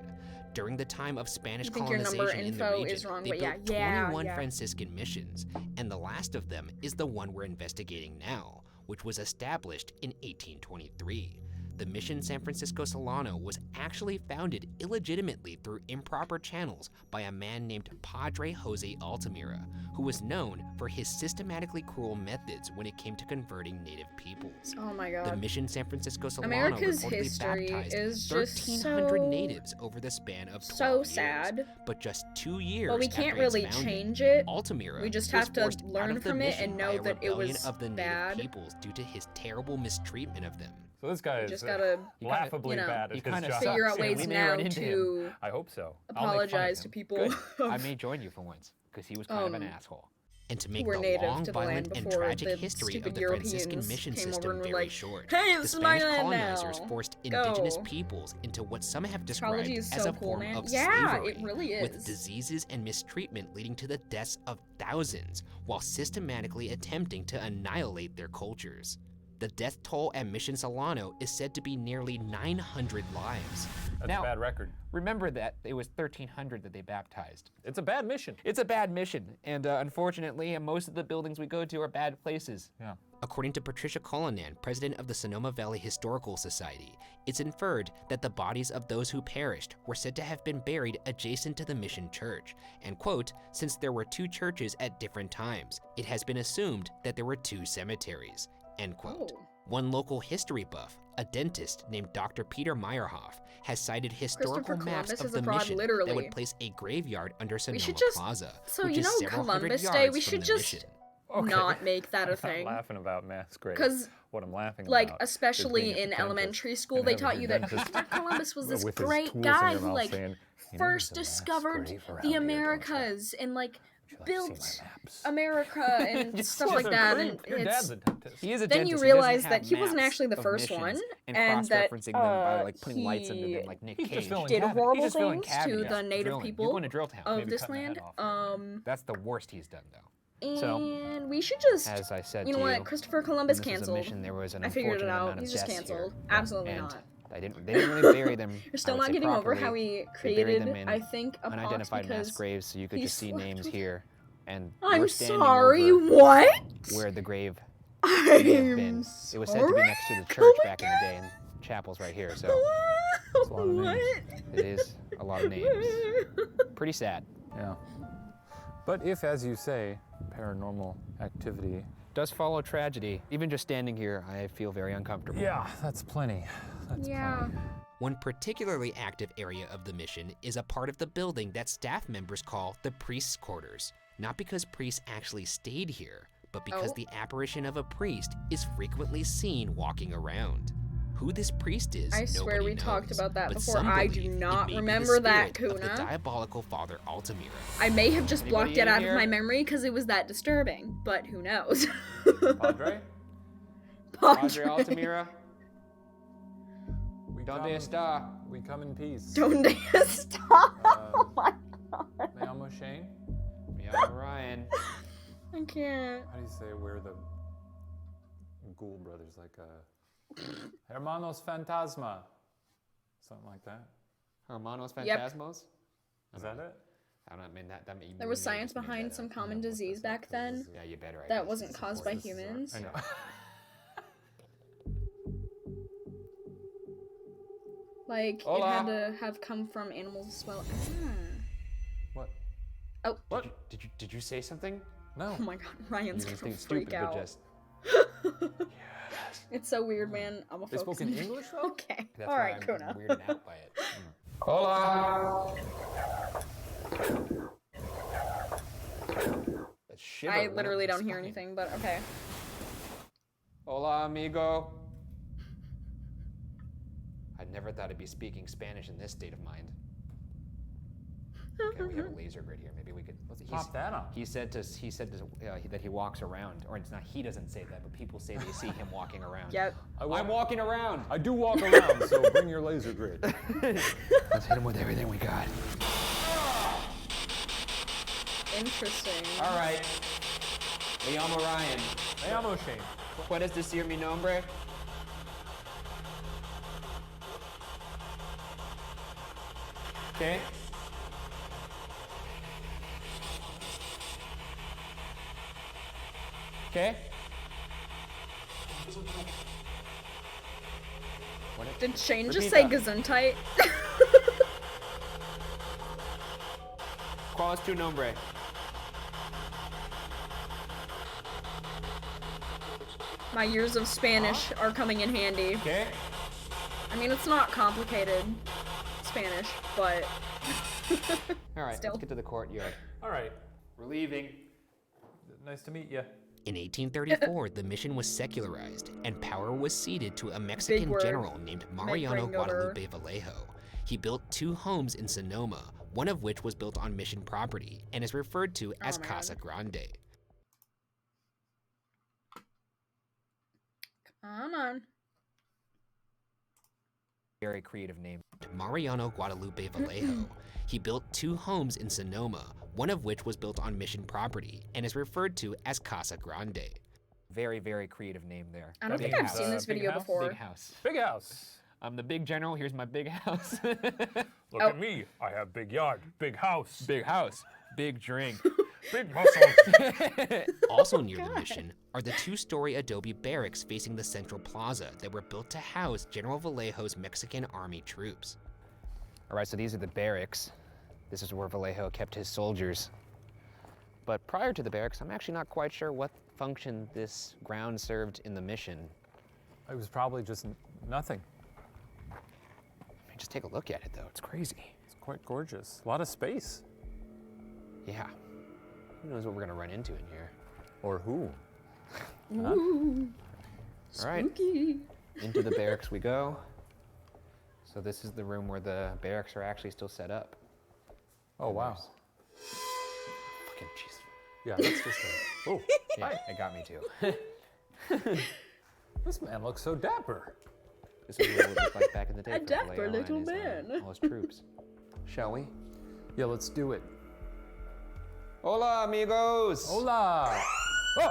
During the time of Spanish I think your number colonization in the info region, is wrong, they but built yeah, 21 yeah. Franciscan missions, and the last of them is the one we're investigating now, which was established in 1823. The mission San Francisco Solano was actually founded illegitimately through improper channels by a man named Padre Jose Altamira, who was known for his systematically cruel methods when it came to converting native peoples. Oh my The god. mission San Francisco Solano America's reportedly history baptized is just 1,300 so- natives over the span of 12 So years. sad. But just 2 years But we after can't its really founding, change it. Altamira We just was have to forced out learn of the from it mission and by know a that it rebellion was of the bad. native peoples due to his terrible mistreatment of them. So this guy is just gotta, laughably you know, bad at you his kinda job. figure out sucks, and ways we may now run into to I hope so. I'll make fun of apologize him. to people Good. I of may join you for once, because he was kind of an asshole. And to who make were the native long, to the land violent, and before tragic the history of stupid the Europeans Franciscan mission came over system and were very like, short, "Hey, the this is my Spanish land colonizers now. forced Go." indigenous peoples into what some have described Astrology is as so a cool, form man. of Yeah, slavery, it really with is. diseases and mistreatment leading to the deaths of thousands, while systematically attempting to annihilate their cultures. The death toll at Mission Solano is said to be nearly 900 lives. That's Now- a bad record. Remember that it was 1,300 that they baptized. It's a bad mission. It's a bad mission, and unfortunately, most of the buildings we go to are bad places. Yeah. According to Patricia Cullinan, president of the Sonoma Valley Historical Society, it's inferred that the bodies of those who perished were said to have been buried adjacent to the mission church. And quote, since there were 2 churches at different times, it has been assumed that there were 2 cemeteries, end quote. Oh. One local history buff, a dentist named Dr. Peter Meyerhoff, has cited historical Christopher maps Columbus of is the abroad, mission that literally. would place a graveyard under Sonoma should just- Plaza, so which you is know several hundred Columbus Day, yards we from should the just mission. not make that a I'm thing. not laughing about mass graves. 'Cause, what I'm laughing Like, about is especially being a in pretentious elementary school, and they having taught your you that dentist Christopher Columbus was this with his great tools in guy your who, mouth like, saying, "You know first there's a mass discovered grave around the here, don't you?" Americas and, like, Would you like to built see my maps? America and stuff What like a that. creep. And Your it's, dad's a dentist. He is a then dentist. you He doesn't realize have that he wasn't maps actually the of first missions one, and and that cross-referencing them by like putting lights under he them like Nick He's just Cage. filling did cavities. horrible He's just filling things to cavities. the native Drilling. people You're going to drill town. of Maybe this cutting the head land. off. That's the worst he's done, though. And we should just, As I said you know to what, you, Christopher Columbus when this was a canceled. mission, there was an I figured it unfortunate out. amount of He's just deaths canceled. here. Absolutely And not. They didn't really bury them. You're still I would not say getting over properly. how he They buried created, them in I think, a pot unidentified mass because graves, so you could he just see slept names with- here. And I'm we're standing sorry, over what? where the grave may have been. I'm It was said to be sorry? next to the church Oh my back in the day, and chapel's right here. So a lot of What? names. it is a lot of names. Pretty sad. Yeah. But if, as you say, paranormal activity. Does follow tragedy. Even just standing here, I feel very uncomfortable. Yeah, that's plenty. That's Yeah. plenty. One particularly active area of the mission is a part of the building that staff members call the priest's quarters. Not because priests actually stayed here, but because Oh. the apparition of a priest is frequently seen walking around. Who this priest is, I swear nobody we talked knows, about that but before. some I do believe it not may be the remember that, spirit of the Kuna. diabolical Father Altamira. I may have just blocked Anybody it in out here? of my memory because it was that disturbing, but who knows? Padre? Padre Altamira, We donde come- está? We come in peace. Donde está? Oh my god. Me llamo Shane. Me llamo Ryan. I can't. How do you say we're the Ghoul brothers? Like Hermanos Fantasma. Something like that. Hermanos Yep. Phantasmos? Is that it? I don't know, I mean that may, There was you may science just made behind that some up. common disease back then Yeah, you better. I that guess, wasn't since caused by this is our- humans. I know. Like, Hola. it had to have come from animals as well. What? Oh. What? Did you say something? No. Oh my god, Ryan's You gonna think freak stupid, out. but just. It's so weird, man. I'm a They spoke in English though? Okay. That's Alright, why I'm Kuna. weirded out by it. Hola. That shiver I went up literally my don't hear spine. anything, but okay. Hola, amigo. I never thought I'd be speaking Spanish in this state of mind. Okay, we have a laser grid here. Maybe we could Pop that on. He said that he walks around, or it's not. He doesn't say that, but people say they see him walking around. Yep. I'm walking around. I do walk around, so bring your laser grid. Let's hit him with everything we got. Interesting. All right. Me llamo Ryan. Me llamo Shane. ¿Puedes decir mi nombre? Okay. Okay. Did Shane just Repeat say that. Gesundheit? ¿Cuál es tu nombre? My years of Spanish are coming in handy. Okay. I mean, it's not complicated Spanish, but All right, Still. let's get to the courtyard. All right. We're leaving. Nice to meet you. In 1834, the mission was secularized, and power was ceded to a Mexican word. general named Mariano ring over. Guadalupe Vallejo. He built 2 homes in Sonoma, one of which was built on mission property and is referred to as my Casa God. Grande. come on. Very creative name. Mariano Guadalupe Vallejo. He built 2 homes in Sonoma, one of which was built on mission property and is referred to as Casa Grande. Very, very creative name there. I don't Big think I've house. seen this Big video house? before. Big house. Big house. I'm the big general. Here's my big house. Look Oh. at me. I have big yard, big house, Big house. Big drink. big muscles. Also near the mission are the 2-story adobe barracks facing the central plaza that were built to house General Vallejo's Mexican army troops. All right, so these are the barracks. This is where Vallejo kept his soldiers. But prior to the barracks, I'm actually not quite sure what function this ground served in the mission. It was probably just nothing. I mean, just take a look at it, though. It's crazy. It's quite gorgeous. A lot of space. Yeah. Who knows what we're gonna run into in here? Or who? Ooh, All right, spooky. into the barracks we go. So this is the room where the barracks are actually still set up. Oh, wow. Fucking jeez. Yeah, that's just a... Oh, Yeah, it got me too. this man looks so dapper. This is what it would look like back in the day. A for dapper Vallejo and little his, man. all his troops. Shall we? Yeah, let's do it. Hola, amigos. Hola! Oh!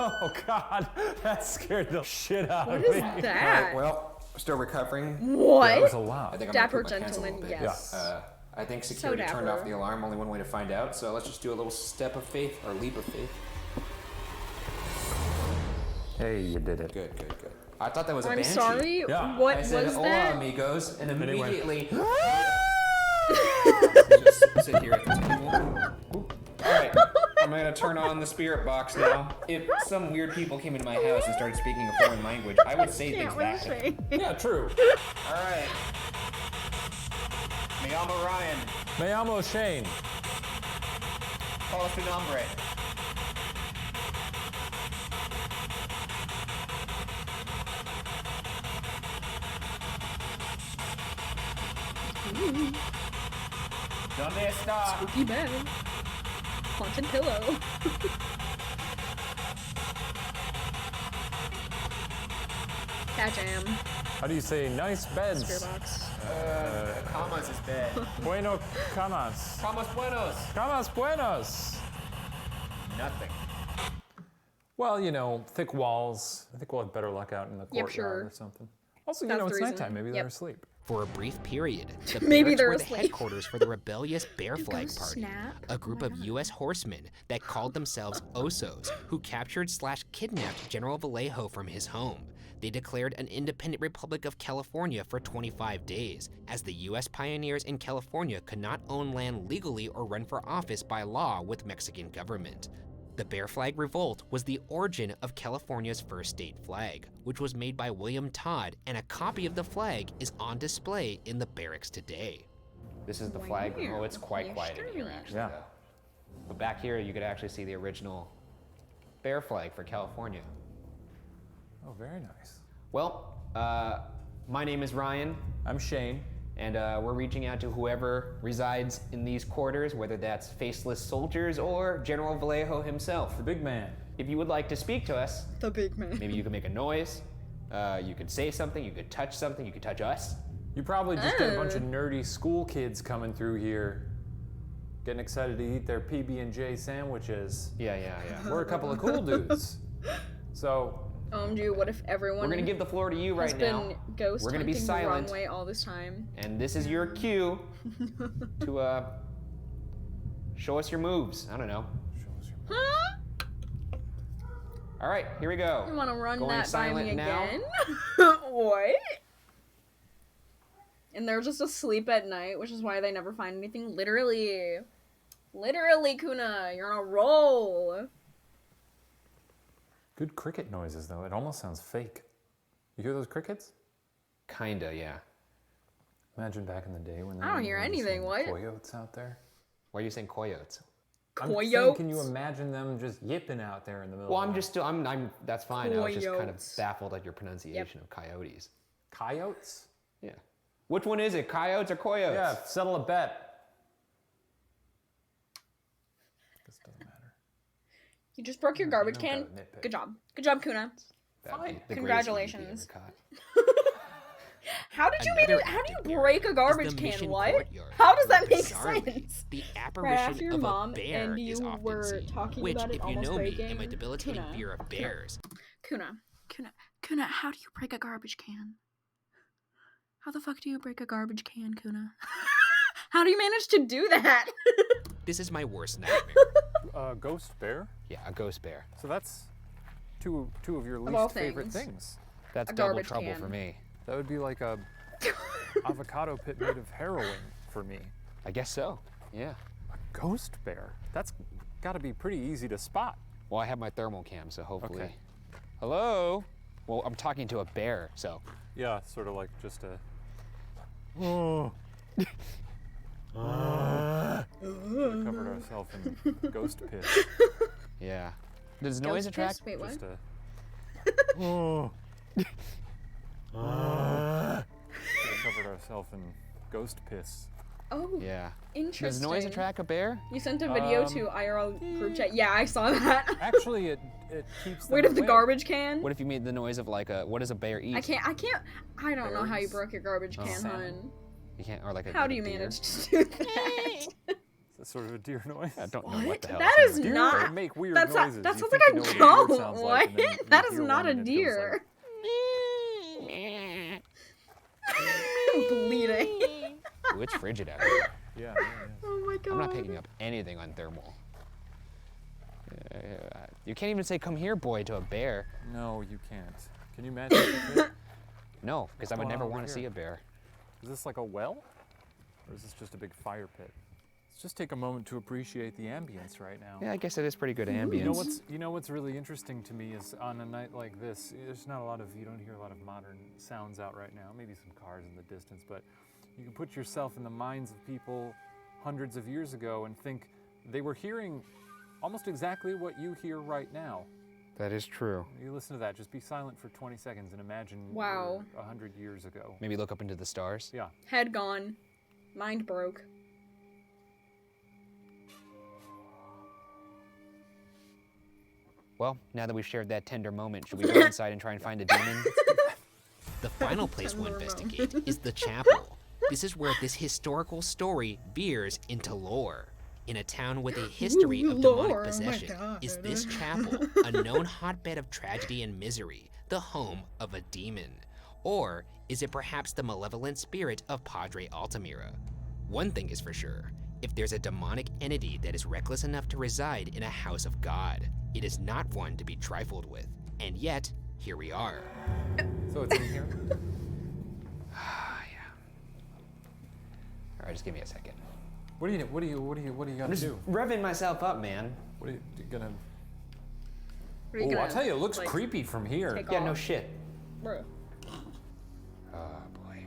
Oh, God. That scared the shit out What of is me. that? Well, still recovering. What? That was a lot. I think I'm Dapper gonna poop my pants a gentleman, little bit. yes. I think security turned dapper. off the alarm. Only one way to find out. So let's just do a little step of faith or leap of faith. Hey, you did it. Good, good, good. I thought that was a I'm banshee. sorry. Yeah. What I said, was "Hola, that? amigos," and he went, immediately just sit here at the table. All right, I'm gonna turn on the spirit box now. If some weird people came into my house and started speaking a foreign language, I would say things Can't with back. Shane. Yeah, true. All right. Me llamo Ryan. Me llamo Shane. Call us tu nombre. ¿Dónde está? Spooky bed. Haunted pillow. Cat jam. How do you say nice beds? Spirit box. Camas is bed. Bueno camas. Camas buenos. Camas buenos. Nothing. Well, you know, thick walls. I think we'll have better luck out in the courtyard sure. or something. Also, you That's know, the it's reason. nighttime. Maybe Yep. they're asleep. For a brief period, the Maybe barracks they're were the asleep. headquarters for the rebellious Bear Flag Ghost Party, snap? a group of U.S. horsemen that called themselves Osos, who captured/kidnapped General Vallejo from his home. They declared an independent Republic of California for 25 days, as the U.S. pioneers in California could not own land legally or run for office by law with Mexican government. The Bear Flag Revolt was the origin of California's first state flag, which was made by William Todd, and a copy of the flag is on display in the barracks today. This is the flag. Wow. Oh, it's quite You're quiet in here, strange. actually. Yeah. Though. But back here, you could actually see the original bear flag for California. Oh, very nice. Well, my name is Ryan, I'm Shane. And we're reaching out to whoever resides in these quarters, whether that's faceless soldiers or General Vallejo himself. The big man. If you would like to speak to us, The big man. maybe you can make a noise, you could say something, you could touch something, you could touch us. You probably just get a bunch of nerdy school kids coming through here, getting excited to eat their PB&J sandwiches. Yeah. We're a couple of cool dudes. So, OMG, what if everyone We're gonna give the floor to you has right been now. ghost We're gonna be hunting silent. the runway all this time? And this is your cue to show us your moves. I don't know. Huh? All right, here we go. You want to run Going that by silent me now. again? What? And they're just asleep at night, which is why they never find anything. Literally, Kuna, you're on a roll. good cricket noises though. It almost sounds fake. You hear those crickets? Kinda, yeah. Imagine back in the day when I don't hear anything, what? coyotes out there. Why are you saying coyotes? I'm saying, Coyotes? can you imagine them just yipping out there in the middle Well, of I'm the just still, I'm that's fine. I was just kind of Coyotes. baffled at your pronunciation of coyotes. Coyotes? Yeah. Which one is it, coyotes or coyotes? Yeah, settle a bet. This doesn't matter. You just broke your garbage don't can. gotta nitpick. Good job. Good job, Kuna. That would be the greatest Congratulations. movie ever caught. How did you Another manage? How do active you area break a is garbage the can? mission What? courtyard, How does that where make bizarrely, sense? The Right apparition after your of mom a bear and is you often were seen, talking which, about it if you almost know me breaking. and my debilitating Kuna. fear of bears, Kuna, how do you break a garbage can? How the fuck do you break a garbage can, Kuna? How do you manage to do that? this is my worst nightmare. Ghost bear? Yeah, a ghost bear. So that's two of your all least favorite things. things. That's A double garbage trouble can. for me. That would be like a avocado pit made of heroin for me. I guess so. Yeah. A ghost bear? That's got to be pretty easy to spot. Well, I have my thermal cam, so hopefully. Okay. Hello? Well, I'm talking to a bear, so. Yeah, sort of like just a. Oh. We covered ourselves in ghost piss. Yeah. Does noise Ghost attract? piss? Wait, what? Just a. Oh. We covered ourselves in ghost piss. Oh, Yeah. interesting. Does noise attract a bear? You sent a video to IRL group chat. Yeah, I saw that. Actually, it keeps them Wait, of the away. garbage can? What if you made the noise of like a, what does a bear eat? I don't know how you Berries? broke your garbage can, Salmon? hun. You can't, or like a How like do a you deer? manage to do that? Is that sort of a deer noise? I don't know what the hell. That sounds is like. Deer not. make weird That's not. noises. That You sounds think like you a know what a deer goat. sounds What? like, and then you That is hear not one a and it goes deer. Bleeding. Ooh, it's frigid out here. Yeah. Oh my god. I'm not picking up anything on thermal. You can't even say "come here, boy" to a bear. No, you can't. Can you imagine? If you could? No, because I would going never on over want to see here? a bear. Is this like a well? Or is this just a big fire pit? Let's just take a moment to appreciate the ambience right now. Yeah, I guess it is pretty good ambience. You know what's really interesting to me is on a night like this, there's not a lot of, you don't hear a lot of modern sounds out right now, maybe some cars in the distance, but you can put yourself in the minds of people hundreds of years ago and think they were hearing almost exactly what you hear right now. That is true. You listen to that, just be silent for 20 seconds and imagine Wow. 100 years ago. Maybe look up into the stars. Yeah. Head gone. Mind broke. Well, now that we've shared that tender moment, should we go inside and try and find a demon? The final place we'll Tender investigate is the chapel. This is where this historical story veers into lore. In a town with a history of lore, demonic oh my possession, God. is this chapel a known hotbed of tragedy and misery, the home of a demon? Or is it perhaps the malevolent spirit of Padre Altamira? One thing is for sure, if there's a demonic entity that is reckless enough to reside in a house of God, it is not one to be trifled with. And yet, here we are. So it's in here? Yeah. All right, just give me a second. What are you gonna I'm just do? revving myself up, man. What are you gonna? What are you Oh, gonna, I'll tell you, it looks like, creepy from here. take Yeah, no off? shit. Bro. Oh boy.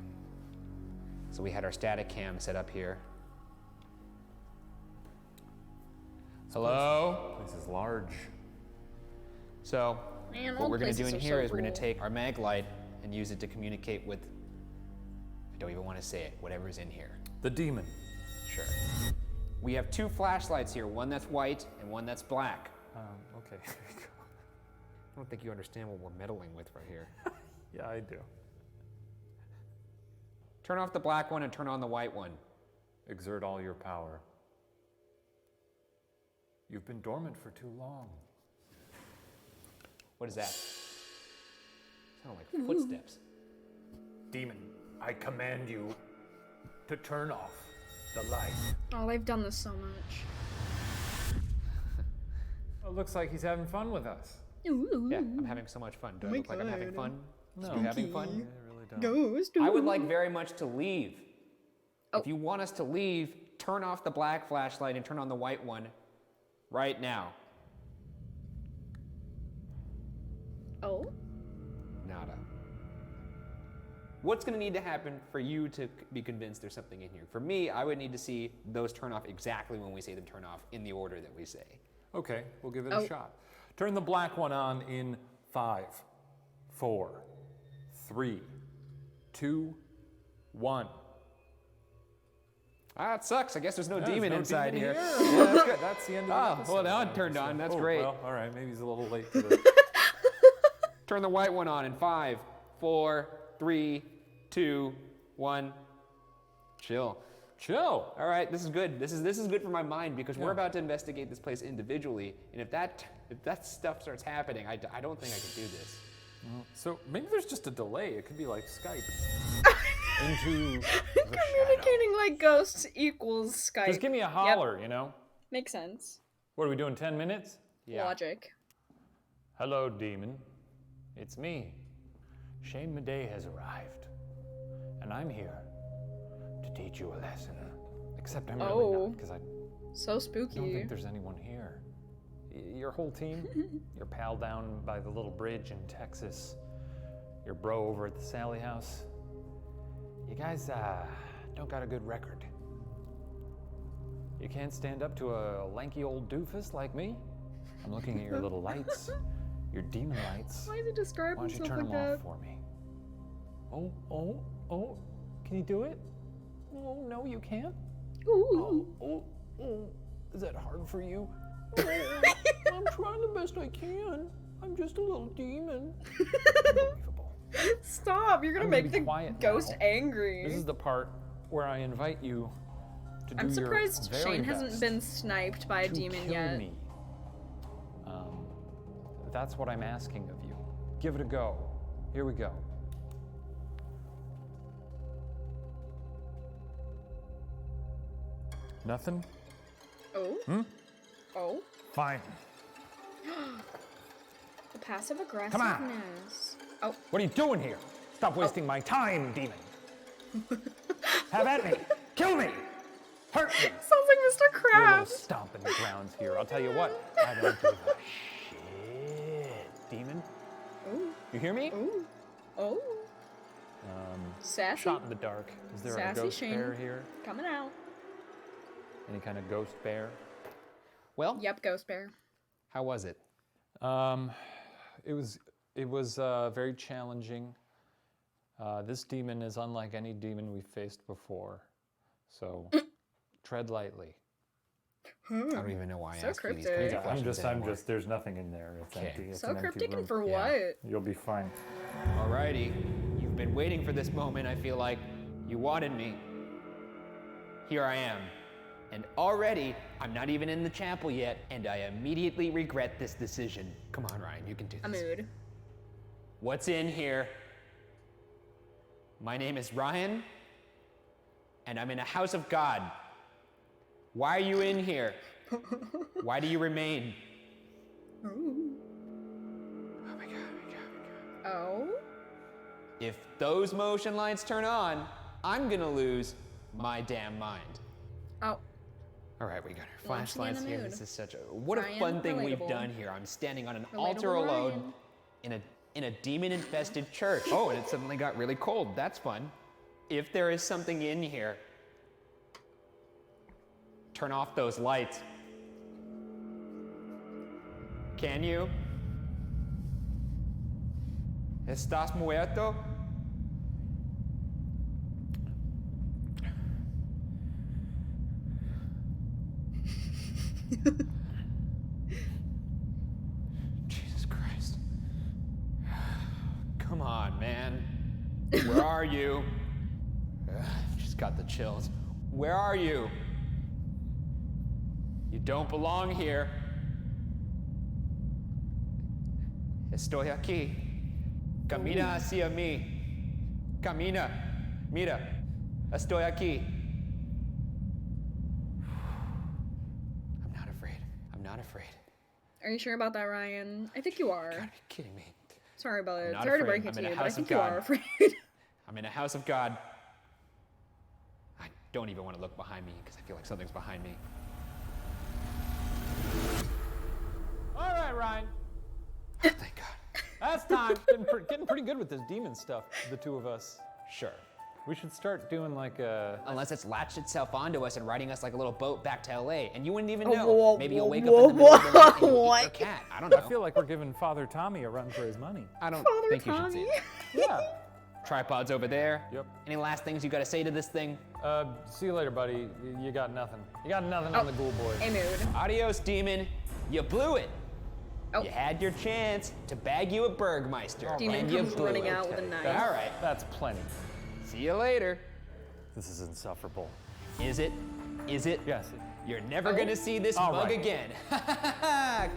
So we had our static cam set up here. Hello? This is large. So, Man, what all we're gonna do places in are here so is we're gonna cool. take our mag light and use it to communicate with a Don't even want to say it. Whatever's in here. The demon. Sure. We have 2 flashlights here. One that's white and one that's black. Okay, here you go. I don't think you understand what we're meddling with right here. Yeah, I do. Turn off the black one and turn on the white one. Exert all your power. You've been dormant for too long. What is that? Sound like footsteps. Demon, I command you to turn off the light. Oh, they've done this so much. It looks like he's having fun with us. Ooh. Yeah, I'm having so much fun. Do I look like I'm having fun? No. You having fun? I really don't. Ghost. I would like very much to leave. Oh. If you want us to leave, turn off the black flashlight and turn on the white one right now. Oh. Nada. What's going to need to happen for you to be convinced there's something in here? For me, I would need to see those turn off exactly when we say them turn off in the order that we say. Okay, we'll give it a shot. Turn the black one on in 5, 4, 3, 2, 1. Ah, it sucks. I guess there's no There's demon no inside demon here. Yeah, that's good. That's the end of the Oh, episode. well, now it turned on. That's great. Well, all right, maybe he's a little late to this. Turn the white one on in 5, 4, 3, 2, 1. Chill. Chill. All right, this is good. This is good for my mind because we're about to investigate this place individually, and if that stuff starts happening, I don't think I can do this. So maybe there's just a delay. It could be like Skype into the Communicating like ghosts equals Skype. shadow. Just give me a holler, you know? Makes sense. What are we doing, 10 minutes? Yeah. Logic. Hello, demon. It's me. Shane Madej has arrived, and I'm here to teach you a lesson. Except I'm really not, because I So don't spooky. think there's anyone here. Your whole team, your pal down by the little bridge in Texas, your bro over at the Sally house, you guys don't got a good record. You can't stand up to a lanky old doofus like me. I'm looking at your little lights, your demon lights. Why is he describing Why don't you himself turn like them that? off for me? Oh, can you do it? Oh, no, you can't? Ooh. Oh, is that hard for you? I'm trying the best I can. I'm just a little demon. Unbelievable. Stop! You're gonna I'm make gonna be the quiet ghost now. angry. This is the part where I invite you to do I'm your surprised very Shane hasn't best been sniped by a to demon kill yet. me. That's what I'm asking of you. Give it a go. Here we go. Nothing? Oh. Oh. Fine. The passive aggressiveness. Oh. What are you doing here? Stop wasting my time, demon. Have at me. Kill me. Hurt me. Sounds like Mr. You're a little Krabs. stomp in the grounds here. I'll tell you what. I don't give a shit, demon. Ooh. You hear me? Ooh. Oh. Sassy. Shot in the dark. Is there Sassy a ghost Shane. bear here? Coming out. Any kind of ghost bear? Well, Yep, ghost bear. how was it? It was very challenging. This demon is unlike any demon we've faced before, so tread lightly. I don't even know why I So asked you these cryptic. kinds of questions anymore. There's nothing in there. It's Okay. empty. It's So an empty cryptic room. and for Yeah. what? You'll be fine. Alrighty, you've been waiting for this moment. I feel like you wanted me. Here I am. And already, I'm not even in the chapel yet, and I immediately regret this decision. Come on, Ryan, you can do this. A mood. What's in here? My name is Ryan, and I'm in a house of God. Why are you in here? Why do you remain? Ooh. Oh my god, Oh. If those motion lights turn on, I'm gonna lose my damn mind. Oh. All right, we got our Once again, flashlights a here. mood. This is such a what a Ryan, fun thing we've relatable. done here. I'm standing on an Relatable altar alone Ryan. in a demon-infested church. Oh, and it suddenly got really cold. That's fun. If there is something in here, turn off those lights. Can you? ¿Estás muerto? Jesus Christ. Come on, man. Where are you? Just got the chills. Where are you? You don't belong here. Estoy aquí. Camina hacia mí. Camina. Mira. Estoy aquí. I'm not afraid. I'm not afraid. Are you sure about that, Ryan? I think you are. You gotta be kidding me. Sorry about it. not Sorry to afraid. break it I'm to in a you, but I house of think you God. are afraid. I'm in a house of God. I don't even want to look behind me because I feel like something's behind me. All right, Ryan. Thank God. That's time. Getting pretty good with this demon stuff, the two of us. Sure. We should start doing like a... Unless it's latched itself onto us and riding us like a little boat back to LA, and you wouldn't even Oh, know. whoa, Maybe you'll whoa, wake up in the middle of the night and you'll eat your what? cat. I don't know. I feel like we're giving Father Tommy a run for his money. I don't Father think you should Tommy. see it. Yeah. Tripod's over there. Yep. Any last things you gotta say to this thing? See you later, buddy. You got nothing. You got nothing on the ghoul boy. A mood. Adios, demon. You blew it. Oh. You had your chance to bag you a Burgmeister, Demon and you comes blew running it. out with a knife. All right. That's plenty. See you later. This is insufferable. Is it? Is it? Yes. You're never gonna see this All mug right. again.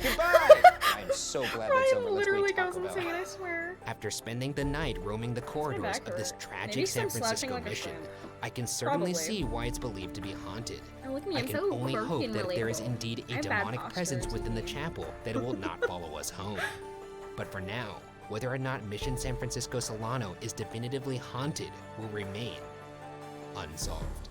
Goodbye. I'm so glad that Ryan someone lets me literally Taco goes Bell. insane, I swear. After spending the night roaming the corridors of this hurt. tragic Maybe San some slouching Francisco like a mission, shrimp. I can certainly Probably. see why it's believed to be haunted. Oh, look at me, I I'm can so only quirky hope and that there is relatable. indeed I a have bad demonic presence posture. within the chapel that will not follow us home. But for now, whether or not Mission San Francisco Solano is definitively haunted will remain unsolved.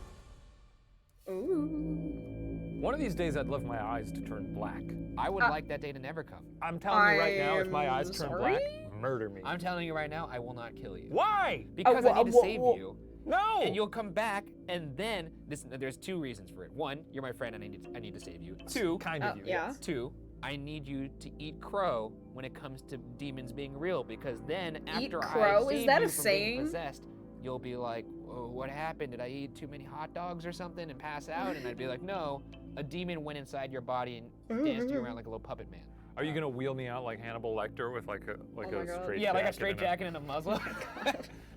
Ooh. One of these days, I'd love my eyes to turn black. I would like that day to never come. I'm telling you right now, if my I'm eyes turn sorry? black, murder me. I'm telling you right now, I will not kill you. Why? Because I need to save whoa. you. No. And you'll come back, and then there's two reasons for it. One, you're my friend, and I need to save you. Two, Kind of you. yeah. yes. Two, I need you to eat crow when it comes to demons being real, because then after crow? I Is save that you a from being saying? possessed, you'll be like, oh, what happened? Did I eat too many hot dogs or something and pass out? And I'd be like, no, a demon went inside your body and danced you around like a little puppet man. Are you gonna wheel me out like Hannibal Lecter with like a Oh my God. straight Yeah, like a jacket straight and jacket and a muzzle.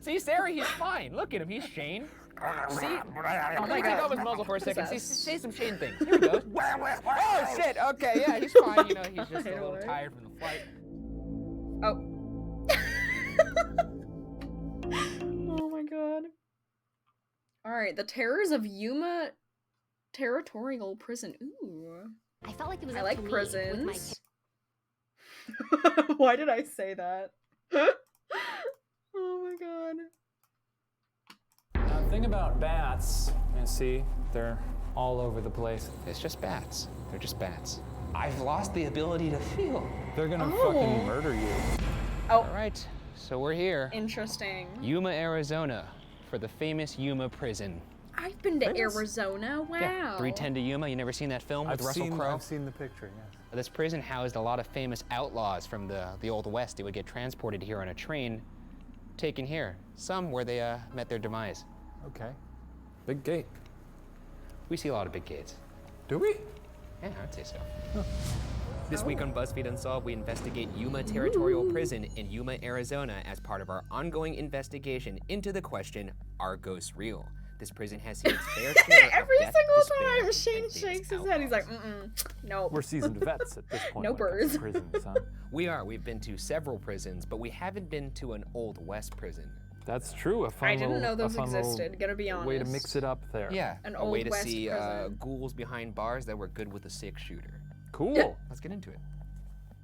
See, Sarah, he's fine. Look at him, he's Shane. See, I'm gonna take off his muzzle for a second. See, say some Shane things. Here he goes. Oh shit. Okay, yeah, he's fine. You know, he's just a little Alright. tired from the flight. Oh. Oh my god. Alright, the terrors of Yuma Territorial Prison. Ooh. I felt like it was I up like to me with my prisons. Why did I say that? Oh my god. Now, the thing about bats, you see, they're all over the place. It's just bats. They're just bats. I've lost the ability to feel. They're gonna Oh. fucking murder you. Oh, All right, so we're here. interesting. Yuma, Arizona, for the famous Yuma prison. I've been to Famous? Arizona. Wow. Yeah, 310 to Yuma. You never seen that film with Russell Crowe? I've seen the picture, yes. This prison housed a lot of famous outlaws from the Old West. They would get transported here on a train, taken here. Some where they met their demise. Okay. Big gate. We see a lot of big gates. Do we? Yeah, I'd say so. This week on BuzzFeed Unsolved, we investigate Yuma Territorial Prison in Yuma, Arizona as part of our ongoing investigation into the question, are ghosts real? This prison has seen its fair share of Every death, single despair, time Shane and famous shakes his head, he's like, outlaws. nope. We're seasoned vets at this point. No when it comes to birds. prisons, huh? We've been to several prisons, but we haven't been to an Old West prison. That's true. A fun I didn't little- know those a fun little existed, gotta be honest. Way to mix it up there. Yeah, An a way Old to West see prison. ghouls behind bars that were good with a 6-shooter. Cool. Let's get into it.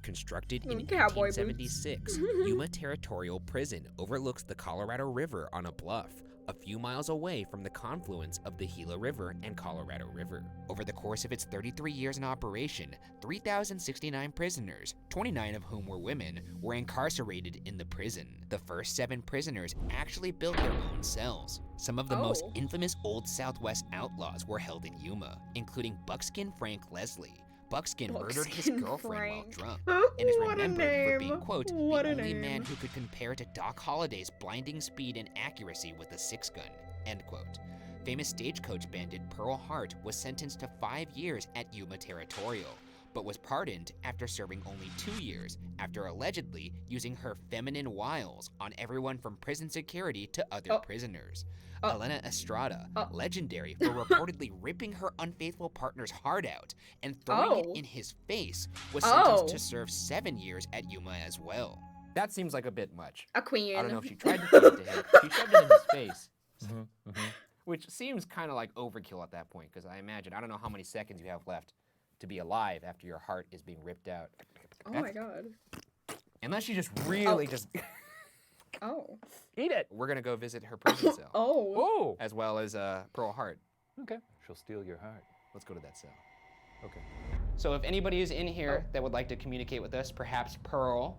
Constructed in Cowboy boots. 1876, Yuma Territorial Prison overlooks the Colorado River on a bluff, a few miles away from the confluence of the Gila River and Colorado River. Over the course of its 33 years in operation, 3,069 prisoners, 29 of whom were women, were incarcerated in the prison. The first 7 prisoners actually built their own cells. Some of the most Oh. infamous Old Southwest outlaws were held in Yuma, including Buckskin Frank Leslie. Buckskin murdered his Buckskin girlfriend Frank. while drunk and is What a remembered for being, name. quote, What the a only name. man who could compare to Doc Holliday's blinding speed and accuracy with a 6-gun, end quote. Famous stagecoach bandit Pearl Hart was sentenced to 5 years at Yuma Territorial, but was pardoned after serving only 2 years after allegedly using her feminine wiles on everyone from prison security to other prisoners. Elena Estrada, legendary for reportedly ripping her unfaithful partner's heart out and throwing it in his face, was sentenced to serve 7 years at Yuma as well. That seems like a bit much. A queen. I don't know if she tried to feed it to him. She shoved it in his face. Which seems kind of like overkill at that point, because I don't know how many seconds you have left to be alive after your heart is being ripped out. My god. Unless you just really eat it. We're gonna go visit her prison cell. As well as Pearl Hart. Okay. She'll steal your heart. Let's go to that cell. Okay. So if anybody is in here that would like to communicate with us, perhaps Pearl,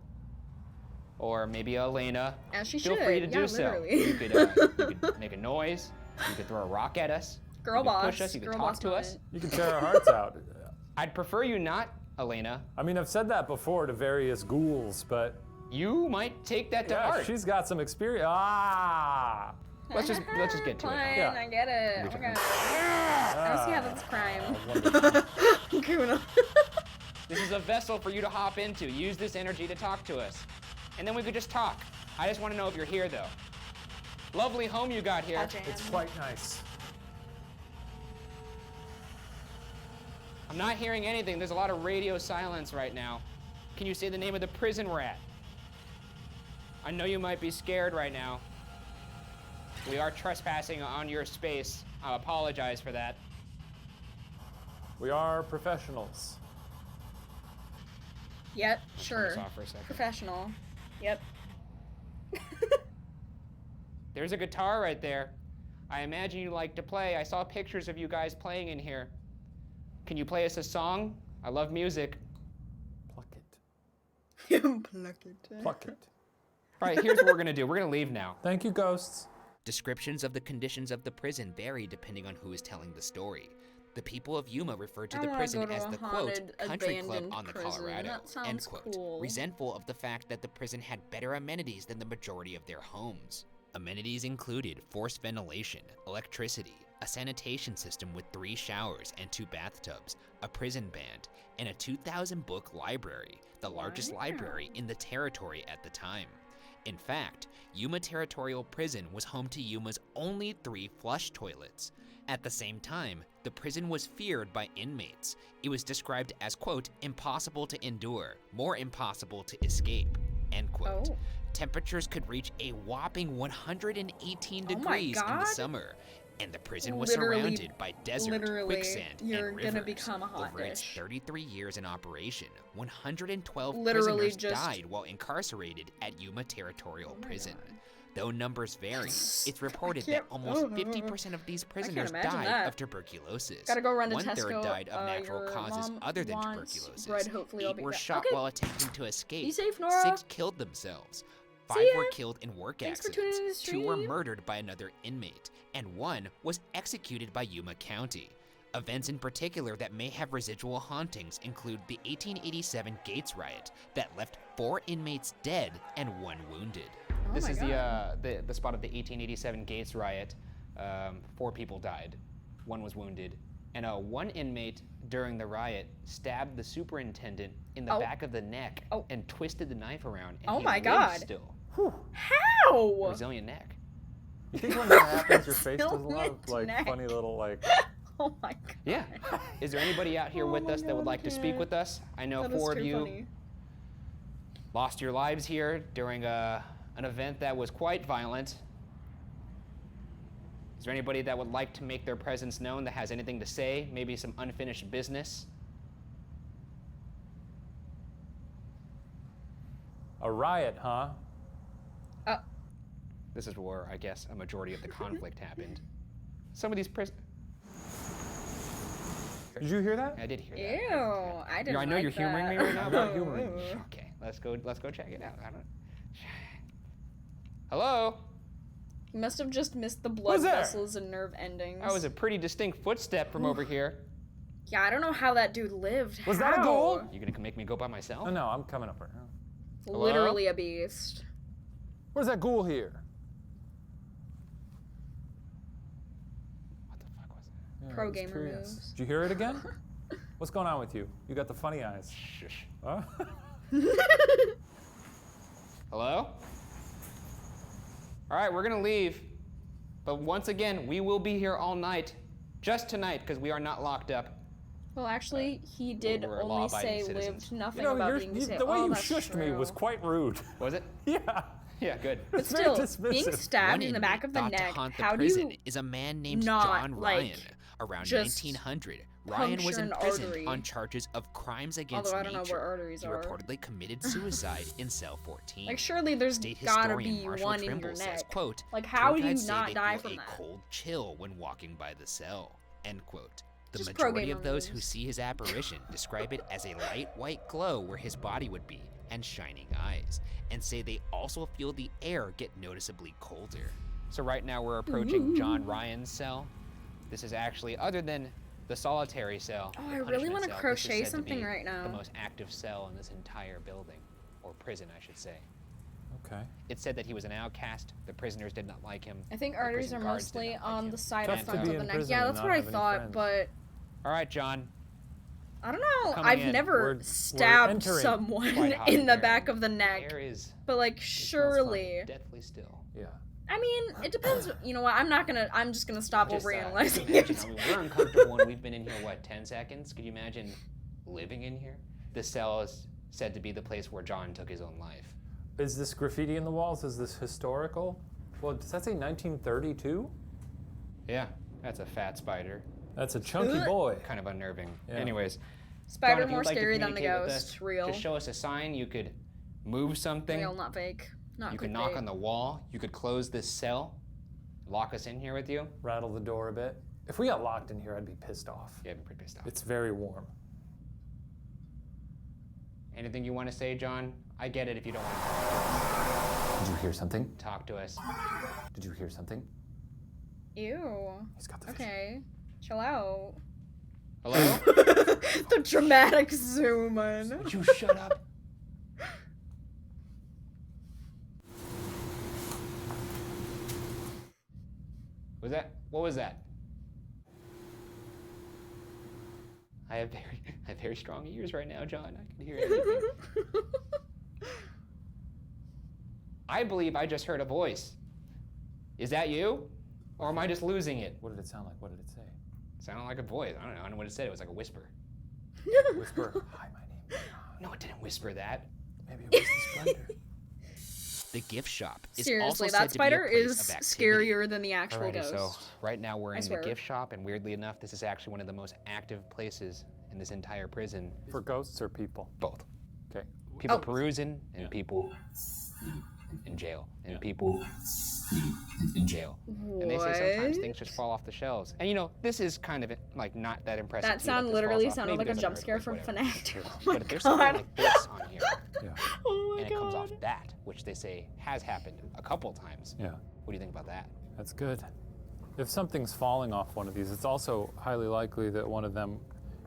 or maybe Elena, as she feel should. free to do literally. so. You could make a noise. You could throw a rock at us. Girl you boss. could push us. You could talk to us. You can tear our hearts out. I'd prefer you not, Elena. I mean, I've said that before to various ghouls, but you might take that to heart. She's got some experience. Let's just get to Fine, it. Yeah. I get it. Oh my god. I don't see how that's crime. Kuna. This is a vessel for you to hop into. Use this energy to talk to us. And then we could just talk. I just want to know if you're here, though. Lovely home you got here. It's quite nice. I'm not hearing anything. There's a lot of radio silence right now. Can you say the name of the prison we're at? I know you might be scared right now. We are trespassing on your space. I apologize for that. We are professionals. Yep, sure. Turn this off for a second. Professional. Yep. There's a guitar right there. I imagine you like to play. I saw pictures of you guys playing in here. Can you play us a song? I love music. Pluck it. Pluck it. Pluck it. All right, here's what we're gonna do. We're gonna leave now. Thank you, ghosts. Descriptions of the conditions of the prison vary depending on who is telling the story. The people of Yuma refer to the prison as the, quote, country club on the Colorado, end quote, cool. resentful of the fact that the prison had better amenities than the majority of their homes. Amenities included forced ventilation, electricity, a sanitation system with 3 showers and 2 bathtubs, a prison band, and a 2,000-book library, the largest library in the territory at the time. In fact, Yuma Territorial Prison was home to Yuma's only 3 flush toilets. At the same time, the prison was feared by inmates. It was described as, quote, impossible to endure, more impossible to escape, end quote. Temperatures could reach a whopping 118 degrees in the summer, and the prison was surrounded by desert, quicksand, and rivers. Gonna become a hot Over dish. its 33 years in operation, 112 Literally prisoners just died while incarcerated at Yuma Territorial Prison. Though numbers vary, it's reported that almost 50% of these prisoners died of tuberculosis. Gotta go run to 1/3 Tesco. died of natural causes Mom other than wants tuberculosis. bread, hopefully I'll 8 be were back. shot Okay. while attempting to escape. Be safe, Nora. 6 killed themselves. 5 See ya. were killed in work Thanks for tuning accidents. in to the 2 were stream. murdered by another inmate, and 1 was executed by Yuma County. Events in particular that may have residual hauntings include the 1887 Gates riot that left 4 inmates dead and 1 wounded. This is the spot of the 1887 Gates riot. 4 people died, 1 was wounded, and 1 inmate during the riot stabbed the superintendent in the back of the neck and twisted the knife around. And he lived still. How? Resilient neck. You think when that happens, your face does a lot of like neck. funny little like. Oh my god. Yeah. Is there anybody out here with us that would like to speak with us? I know 4 of you lost your lives here during an event that was quite violent. Is there anybody that would like to make their presence known that has anything to say? Maybe some unfinished business? A riot, huh? This is where, I guess, a majority of the conflict happened. Some of these prisoners... Did you hear that? I did hear that. Ew, I didn't. I know like you're humoring me that. right now. I'm not humoring. Okay, let's go check it out. Hello? You must have just missed the blood Who's there? vessels and nerve endings. That was a pretty distinct footstep from over here. Yeah, I don't know how that dude lived. Was that a ghoul? You gonna make me go by myself? Oh, no, I'm coming up right now. Literally a beast. Where's that ghoul here? Pro I was gamer curious. moves. Did you hear it again? What's going on with you? You got the funny eyes. Shush. Huh? Hello? All right, we're gonna leave. But once again, we will be here all night. Just tonight, because we are not locked up. Well, actually, he did we're only law-abiding say citizens. lived nothing You know, about being disabled. the way you that's shushed me true. was quite rude. Was it? Yeah. Yeah, good. But It's very still, being dismissive. stabbed One in the inmate back of the thought to neck, haunt the how do prison you is a man named not, John Ryan. like, Around just 1900, Ryan was puncture an imprisoned artery? on charges of crimes against Although I don't know nature. where arteries He are. reportedly committed suicide in cell 14. Like, surely there's State gotta historian be Marshall one in Trimble your says, neck. quote, Like, how "Tour do you guides say not they die feel from a that?" cold chill when walking by the cell," end quote. The Just pro majority of gamer those who moves. see his apparition describe it as a light white glow where his body would be and shining eyes, and say they also feel the air get noticeably colder. So right now we're approaching John Ryan's cell. This is actually, other than the solitary cell, Oh, the I really punishment wanna cell, this is crochet said to something be right now. the most active cell in this entire building, or prison, I should say. Okay. It said that he was an outcast. The prisoners did not like him. I think The arteries prison are guards did mostly not like on him. the side Tough of to front be of the in neck. prison Yeah, and that's not what I have any thought, friends. but All right, John. I don't know. Coming I've in. never We're stabbed entering. someone Quite hot in the here, back and of the neck. The air is But like, surely. deathly still. Yeah. I mean, it depends. You know what? I'm just gonna stop Just, overanalyzing imagine, it. I mean, we're uncomfortable and we've been in here, what, 10 seconds? Could you imagine living in here? This cell is said to be the place where John took his own life. Is this graffiti in the walls? Is this historical? Well, does that say 1932? Yeah, that's a fat spider. That's a chunky boy. Kind of unnerving. Yeah. Anyways, Spider John, if you more would like to scary than the communicate with ghost. us, Real. Just show us a sign. You could move something. Real, not fake. Not You could clickbait. knock on the wall. You could close this cell. Lock us in here with you. Rattle the door a bit. If we got locked in here, I'd be pissed off. Yeah, I'd be pretty pissed off. It's very warm. Anything you want to say, John? I get it if you don't want to talk to us. Did you hear something? Talk to us. Did you hear something? Ew. He's got the vision. Okay. Chill out. Hello? The dramatic zoom in. Would you shut up? What was that? I have very strong ears right now, John. I can hear everything. I believe I just heard a voice. Is that you? Or am I just losing it? What did it sound like? What did it say? Sounded like a voice. I don't know what it said. It was like a whisper. Whisper. Hi, my name is John. No, it didn't whisper that. Maybe it was the splendor. The gift shop is Seriously, also that said to be a spider place is of activity. scarier than the actual Alrighty, ghost. so right now we're in the swear. gift shop, and weirdly enough, this is actually one of the most active places in this entire prison. For ghosts or people? Both. Okay. People Oh. perusing and people in jail. And people in jail. And they say sometimes What? things just fall off the shelves. And you know, this is kind of like not that impressive. That to you sound this literally falls off. sounded Maybe like a there's jump scare from earthquake, whatever. 2. Oh But my if there's something god. like this on here, Yeah. Oh my and it comes off god. that, which they say has happened a couple times. Yeah. What do you think about that? That's good. If something's falling off one of these, it's also highly likely that one of them,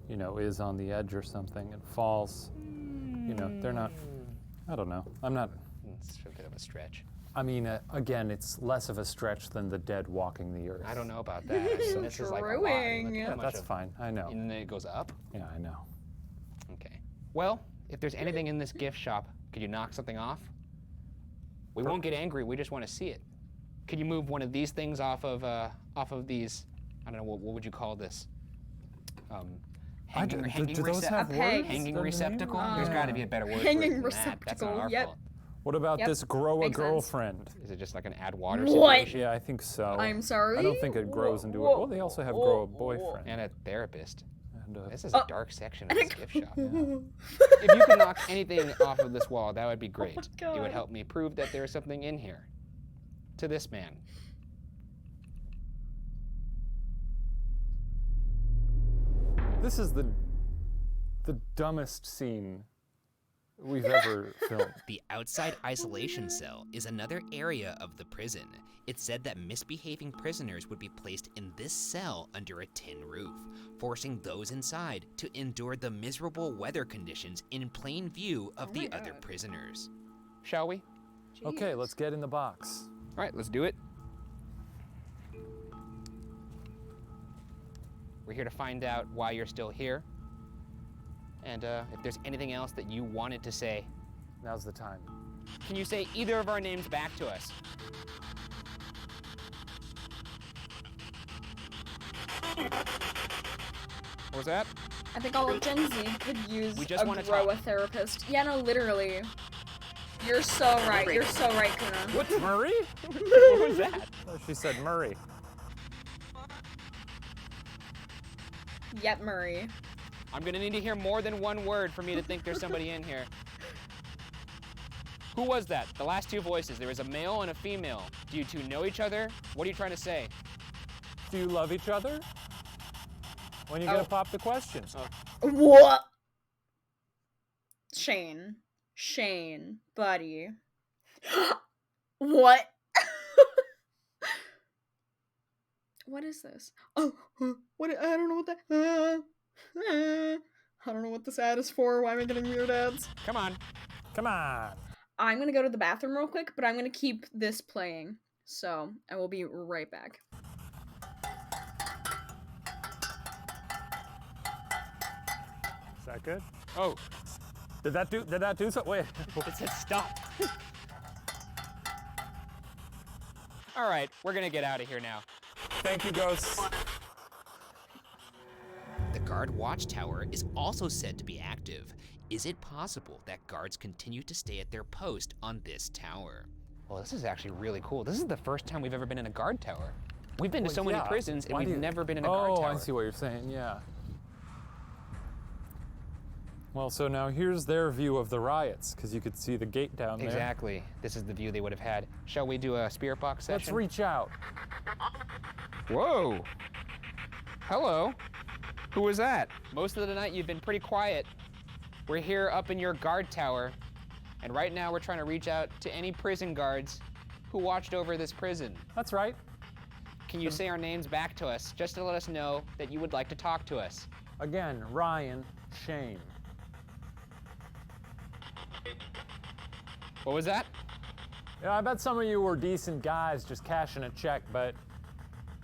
you know, is on the edge or something and falls. You know, they're not. I don't know. I'm not. It's a bit of a stretch. I mean, again, it's less of a stretch than the dead walking the earth. I don't know about that. This is like a lot. Truing. Like, how much That's of- fine. I know. And then it goes up? Yeah, I know. Okay. Well, if there's anything in this gift shop, could you knock something off? We won't get angry. We just want to see it. Could you move one of these things off of these? I don't know. What would you call this? Hanging, do those have A peg. words? hanging The name? receptacle? There's got to be a better word Hanging for it than that. That's not receptacle, our yep. fault. What about Yep, this grow a makes sense. girlfriend? Is it just like an add water What? situation? Yeah, I think so. I'm sorry? I don't think it grows into Whoa, it. Well, they also have whoa, grow a whoa. boyfriend. And a therapist. And, This is a dark section of and this a- gift shop. If you could knock anything off of this wall, that would be great. It God. would help me prove that there is something in here. To this man. This is the dumbest scene we've ever filmed. The outside isolation cell is another area of the prison. It's said that misbehaving prisoners would be placed in this cell under a tin roof, forcing those inside to endure the miserable weather conditions in plain view of the other prisoners. Shall we? Okay, let's get in the box. All right, let's do it. We're here to find out why you're still here. And if there's anything else that you wanted to say. Now's the time. Can you say either of our names back to us? What was that? I think all of Gen Z could use We just a wanna grow a talk. therapist. Yeah, no, literally. You're so right. You're so right, Kuna. What, Murray? What was that? Oh, she said Murray. Yep, Murray. I'm gonna need to hear more than one word for me to think there's somebody in here. Who was that? The last two voices. There was a male and a female. Do you two know each other? What are you trying to say? Do you love each other? When are you gonna pop the question? What? Shane, buddy. What? What is this? Oh, what? I don't know what that. I don't know what this ad is for. Why am I getting weird ads? Come on. Come on. I'm gonna go to the bathroom real quick, but I'm gonna keep this playing. So I will be right back. Is that good? Oh, Did that do something? Wait. it said stop. All right, we're gonna get out of here now. Thank you, ghosts. The guard watchtower is also said to be active. Is it possible that guards continue to stay at their post on this tower? Well, this is actually really cool. This is the first time we've ever been in a guard tower. We've been to so many yeah. prisons, and Why we've do you- never been in a guard Oh, tower. I see what you're saying, yeah. Well, so now here's their view of the riots, because you could see the gate down there. Exactly. This is the view they would have had. Shall we do a spirit box session? Let's reach out. Whoa. Hello. Who was that? Most of the night you've been pretty quiet. We're here up in your guard tower, and right now we're trying to reach out to any prison guards who watched over this prison. That's right. Can you say our names back to us, just to let us know that you would like to talk to us? Again, Ryan, Shane. What was that? Yeah, I bet some of you were decent guys just cashing a check, but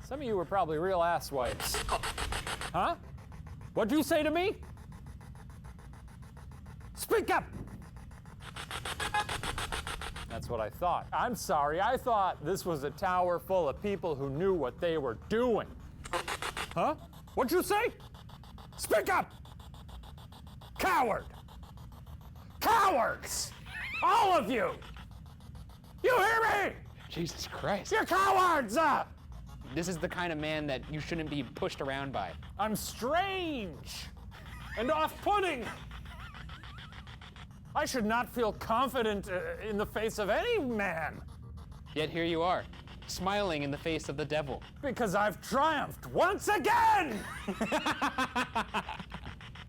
some of you were probably real asswipes. Huh? What'd you say to me? Speak up! That's what I thought. I'm sorry, I thought this was a tower full of people who knew what they were doing. Huh? What'd you say? Speak up! Coward! Cowards! All of you! You hear me? Jesus Christ. You're cowards! This is the kind of man that you shouldn't be pushed around by. I'm strange and off-putting. I should not feel confident in the face of any man. Yet here you are, smiling in the face of the devil. Because I've triumphed once again!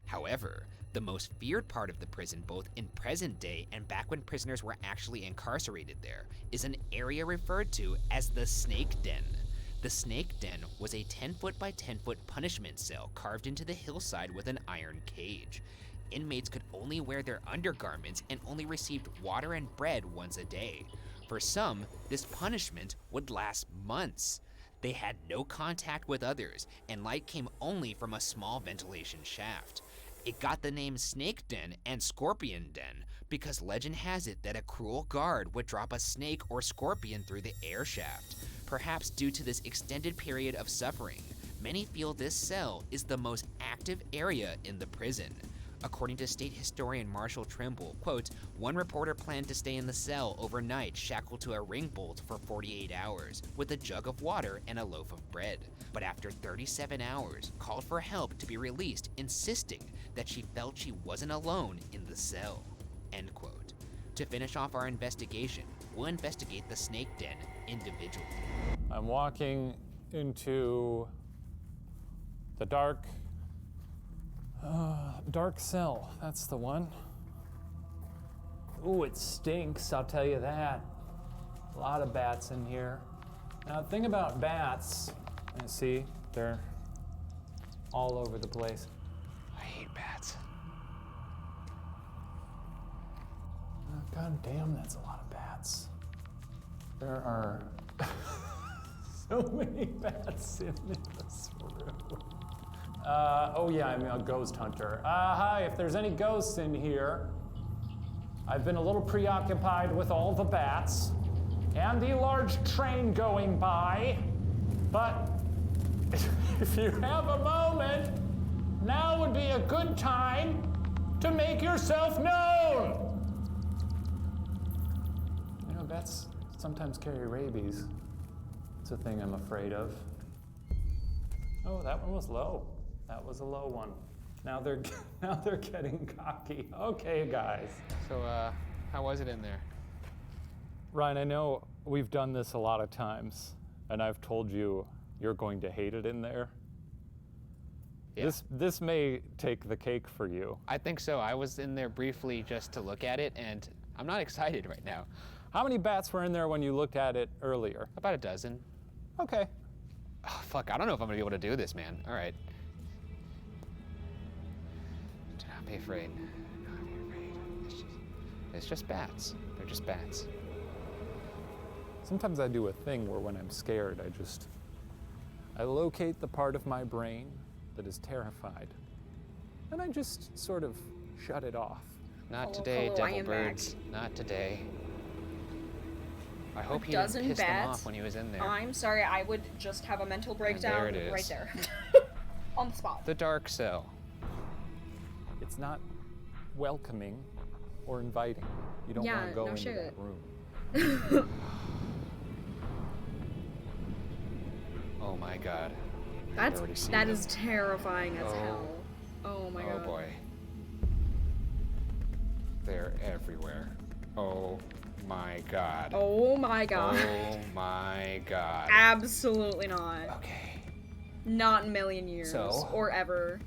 However, the most feared part of the prison, both in present day and back when prisoners were actually incarcerated there, is an area referred to as the Snake Den. The Snake Den was a 10-foot by 10-foot punishment cell carved into the hillside with an iron cage. Inmates could only wear their undergarments and only received water and bread once a day. For some, this punishment would last months. They had no contact with others, and light came only from a small ventilation shaft. It got the name Snake Den and Scorpion Den because legend has it that a cruel guard would drop a snake or scorpion through the air shaft. Perhaps due to this extended period of suffering, many feel this cell is the most active area in the prison. According to state historian Marshall Trimble, quote, one reporter planned to stay in the cell overnight shackled to a ring bolt for 48 hours with a jug of water and a loaf of bread. But after 37 hours, called for help to be released, insisting that she felt she wasn't alone in the cell, end quote. To finish off our investigation, we'll investigate the Snake Den individually. I'm walking into the dark cell. That's the one. Ooh, it stinks, I'll tell you that. A lot of bats in here. Now, the thing about bats, you see, they're all over the place. I hate bats. God damn, that's a lot of bats. There are so many bats in this room. Oh yeah, I'm a ghost hunter. Hi, if there's any ghosts in here. I've been a little preoccupied with all the bats and the large train going by, but if you have a moment, now would be a good time to make yourself known. You know, bats sometimes carry rabies. It's a thing I'm afraid of. Oh, that one was low. That was a low one. Now they're getting cocky. Okay, guys. So, how was it in there? Ryan, I know we've done this a lot of times, and I've told you you're going to hate it in there. Yeah. This may take the cake for you. I think so. I was in there briefly just to look at it, and I'm not excited right now. How many bats were in there when you looked at it earlier? About a dozen. Okay. Oh, fuck, I don't know if I'm gonna be able to do this, man. All right. Do not be afraid. Do not be afraid. It's just bats. They're just bats. Sometimes I do a thing where when I'm scared, I locate the part of my brain that is terrified, and I just sort of shut it off. Not today, devil birds. Not today. I hope he didn't piss them off when he was in there. I'm sorry, I would just have a mental breakdown it is. right there. On the spot. The dark cell. It's not welcoming or inviting. You don't want to go into that room. Oh my god. That is terrifying as hell. Oh my god. Oh boy. They're everywhere. Oh my god. Oh my god. Oh my god. Absolutely not. Okay. Not in a million years. So? Or ever.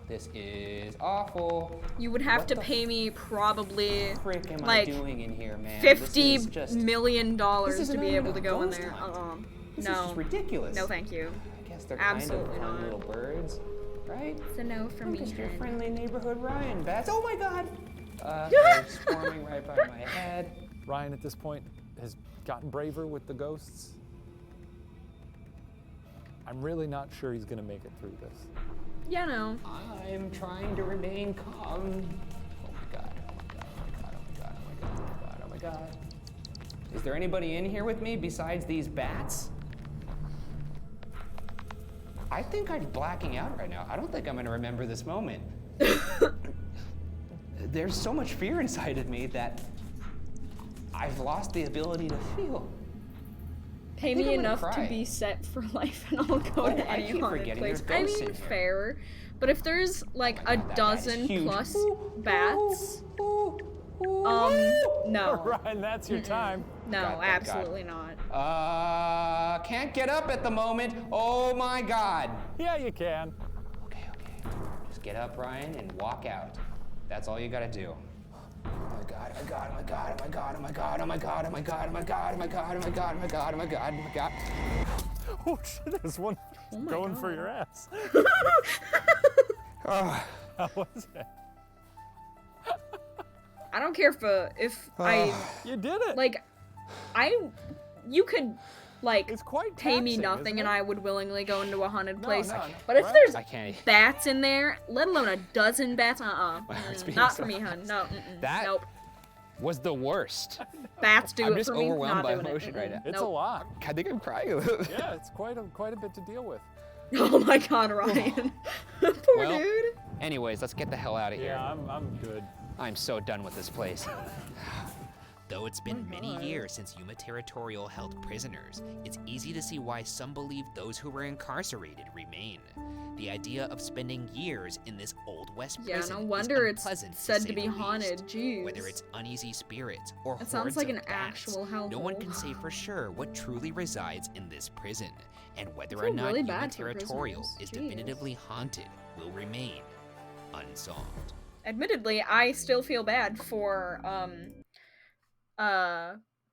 This is awful. You would have to pay me probably Frick am like I doing in here, man? $50 million to be able to go in ghost there. hunt. This No. is just ridiculous. No, thank you. I guess they're Absolutely kind of fun not. little birds, right? It's a no from I'm me. just your hun. friendly neighborhood Ryan bats. Oh my god! They're swarming right by my head. Ryan, at this point, has gotten braver with the ghosts. I'm really not sure he's gonna make it through this. Yeah, no. I'm trying to remain calm. Oh my god, oh my god, oh my god, oh my god, oh my god, oh my god, oh my god. Is there anybody in here with me besides these bats? I think I'm blacking out right now. I don't think I'm gonna remember this moment. There's so much fear inside of me that I've lost the ability to feel. Pay me enough to be set for life and I'll go to I any keep haunted forgetting place. there's I ghosts mean, in here. fair. But if there's like a that bat is dozen huge. plus Ooh, bats, no. Ryan, that's your time. No, God, thank absolutely not. Can't get up at the moment. Oh my god. Yeah, you can. Okay. Just get up, Ryan, and walk out. That's all you gotta do. Oh my god, oh my god, oh my god, oh my god, oh my god, oh my god, oh my god, oh my god, oh my god, oh my god, oh my god, oh my god, oh my god. Oh shit, there's one going for your ass. Oh. How was it? I don't care if I You did it. like you could like It's quite pay me taxing, nothing isn't and it? I would willingly go into a haunted place. no, But if right? there's I can't. bats in there, let alone a dozen bats, heart's beating not so for me, hun. No, That nope. was the worst. Bats do I'm it just for me. overwhelmed Not by doing emotion it. right now. It's Nope. a lot. I think I'm crying a little. Yeah, it's quite a bit to deal with. Oh my god, Ryan. Poor Well, dude. Anyways, let's get the hell out of here. Yeah, I'm good. I'm so done with this place. Though it's been many years since Yuma Territorial held prisoners, it's easy to see why some believe those who were incarcerated remain. The idea of spending years in this Old West Yeah, prison no is wonder it's unpleasant, said say to be the least. haunted. Jeez. Whether it's uneasy spirits or It sounds hordes like of an bats, actual hellhole. no one can say for sure what truly resides in this prison, and whether I or feel not really Yuma bad for Territorial prisoners. is Jeez. definitively haunted will remain unsolved. Admittedly, I still feel bad for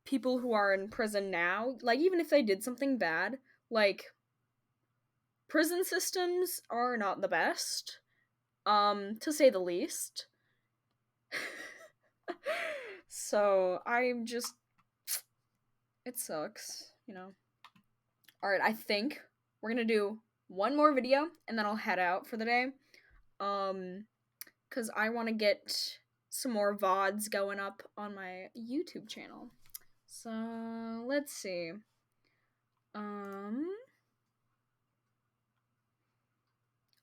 people who are in prison now. Like, even if they did something bad, like, prison systems are not the best, to say the least. So I'm just, it sucks, you know. All right, I think we're gonna do one more video, and then I'll head out for the day. Because I want to get some more VODs going up on my YouTube channel. So, let's see.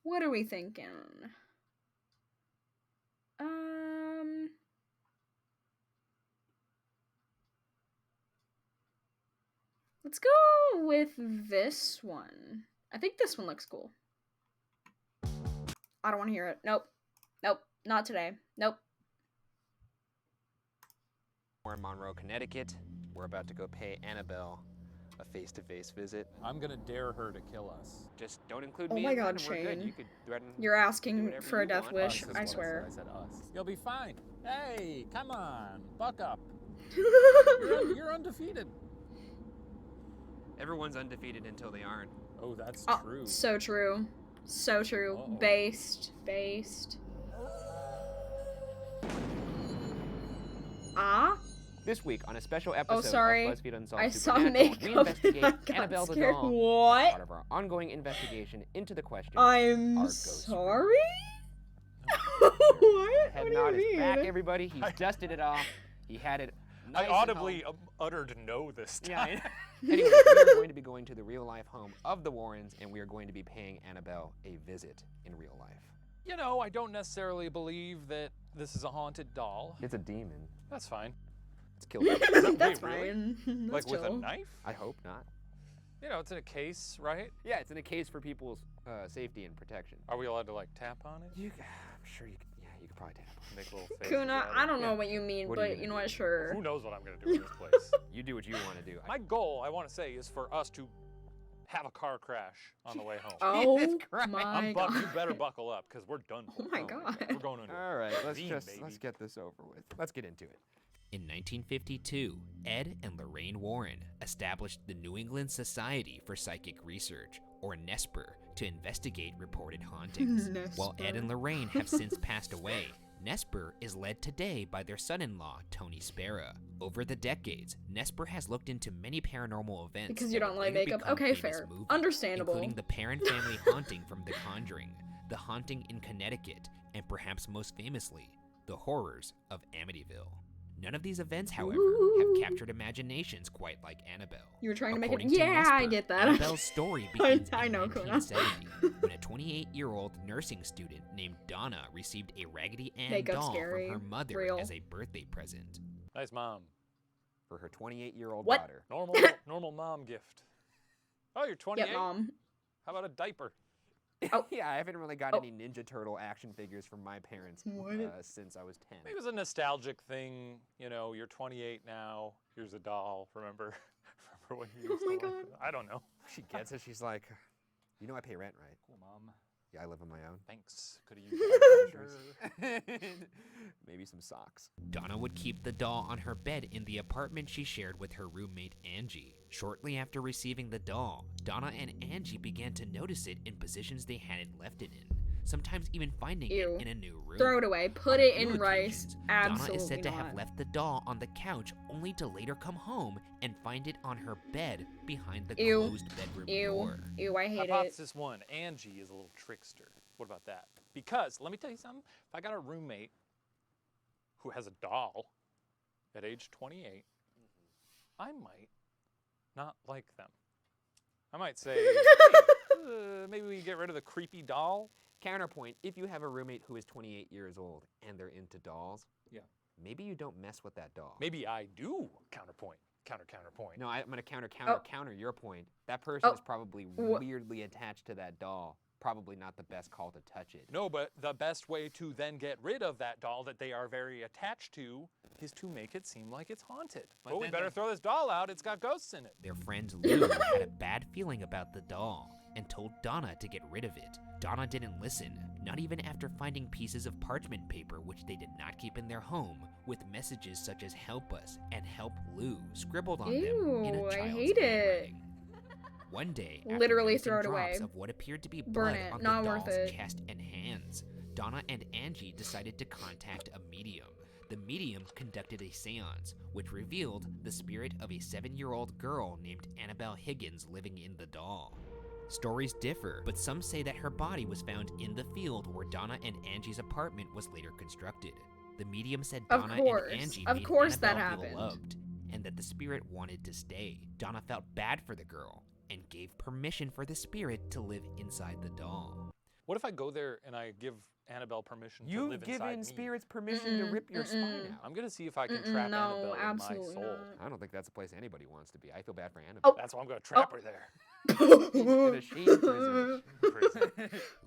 What are we thinking? Let's go with this one. I think this one looks cool. I don't want to hear it. Nope. Nope. Not today. Nope. We're in Monroe, Connecticut. We're about to go pay Annabelle a face-to-face visit. I'm gonna dare her to kill us. Just don't include Oh me my in that God, and we're good. Shane. You could threaten. You're do asking whatever for a you death want. wish, Us is I what swear. I said us. You'll be fine. Hey, come on, buck up. You're undefeated. Everyone's undefeated until they aren't. Oh, that's Oh, true. so true. So true. Uh-oh. Based. Ah? This week on a special episode sorry. of BuzzFeed Unsolved I saw Supernatural, makeup we and I investigate got Annabelle the scared. doll as What? part of our ongoing investigation into the question. I'm Our ghost sorry? Your What? head What do nod you is mean? back, everybody. He's dusted it off. He had it nice I and audibly home. uttered no this time. Yeah. Anyway, we are going to be going to the real-life home of the Warrens, and we are going to be paying Annabelle a visit in real life. You know, I don't necessarily believe that this is a haunted doll. It's a demon. That's fine. It's killed. That's Wait, really? fine. That's Like with a chill. knife? I hope not. You know, it's in a case, right? Yeah, it's in a case for people's safety and protection. Are we allowed to like tap on it? I'm sure you could. Yeah, you could probably tap. Make little faces Kuna, at I it? don't know what you mean, What are you but gonna you know do? what, sure. Who knows what I'm gonna do in this place? You do what you want to do. My goal, I want to say, is for us to have a car crash on the way home. Oh Christ. my You god. better buckle up, because we're done for. Oh my god. We're going into All right, let's ravine, let's baby. get this over with. Let's get into it. In 1952, Ed and Lorraine Warren established the New England Society for Psychic Research, or NESPR, to investigate reported hauntings. While Ed and Lorraine have since passed away, NESPR is led today by their son-in-law, Tony Spera. Over the decades, NESPR has looked into many paranormal events. Because you that don't would like later makeup? become Okay, famous fair. movies, Understandable. including the Perron family haunting from The Conjuring, the haunting in Connecticut, and perhaps most famously, the horrors of Amityville. None of these events, however, have captured imaginations quite like Annabelle. You were trying to make it. According to Yeah, I NESPR, get that. Annabelle's story begins I in know, Kuna. 1970 when a 28-year-old nursing student named Donna received a Raggedy Ann Makeup doll scary. from her mother Real. as a birthday present. Nice mom. For her 28-year-old What? daughter. Normal mom gift. Oh, you're 28? Yep, mom. How about a diaper? Oh. Yeah, I haven't really got Oh. any Ninja Turtle action figures from my parents What? since I was 10. Maybe it was a nostalgic thing. You know, you're 28 now. Here's a doll. Remember? Remember when you used Oh my to like God. it? I don't know. She gets it. She's like, you know I pay rent, right? Cool, mom. Yeah, I live on my own. Thanks. Could have used that. Maybe some socks. Donna would keep the doll on her bed in the apartment she shared with her roommate Angie. Shortly after receiving the doll, Donna and Angie began to notice it in positions they hadn't left it in, sometimes even finding Ew. it in a new room. Throw it away. Put On it a in few rice. occasions, Absolutely Donna is said to not. have left the doll on the couch only to later come home and find it on her bed behind the Ew. closed bedroom Ew. door. Ew, I hate it. Hypothesis 1, Angie is a little trickster. What about that? Because, let me tell you something. If I got a roommate who has a doll at age 28, I might not like them. I might say, hey, maybe we get rid of the creepy doll. Counterpoint, if you have a roommate who is 28 years old and they're into dolls, Yeah. maybe you don't mess with that doll. Maybe I do counterpoint. Counterpoint. No, I'm going to Oh. counter your point. That person Oh. is probably Wha- weirdly attached to that doll. Probably not the best call to touch it. No, but the best way to then get rid of that doll that they are very attached to is to make it seem like it's haunted. Oh, we better throw this doll out. It's got ghosts in it. Their friend Lou had a bad feeling about the doll and told Donna to get rid of it. Donna didn't listen, not even after finding pieces of parchment paper which they did not keep in their home, with messages such as "Help us" and "Help Lou" scribbled on them in a Ew, I child's hate it. handwriting. One day, after Literally noticing throw it drops away. of what appeared to be Burn blood it, on not the worth doll's it. chest and hands, Donna and Angie decided to contact a medium. The medium conducted a seance, which revealed the spirit of a 7-year-old girl named Annabelle Higgins living in the doll. Stories differ, but some say that her body was found in the field where Donna and Angie's apartment was later constructed. The medium said Donna and Angie made that Annabelle happened. feel loved, and that the spirit wanted to stay. Donna felt bad for the girl and gave permission for the spirit to live inside the doll. What if I go there and I give Annabelle permission to live You've inside me? given spirits permission to rip your spine out. I'm gonna see if I can trap Annabelle in my absolutely soul. not. I don't think that's a place anybody wants to be. I feel bad for Annabelle. That's why I'm gonna trap her there. In a shame prison.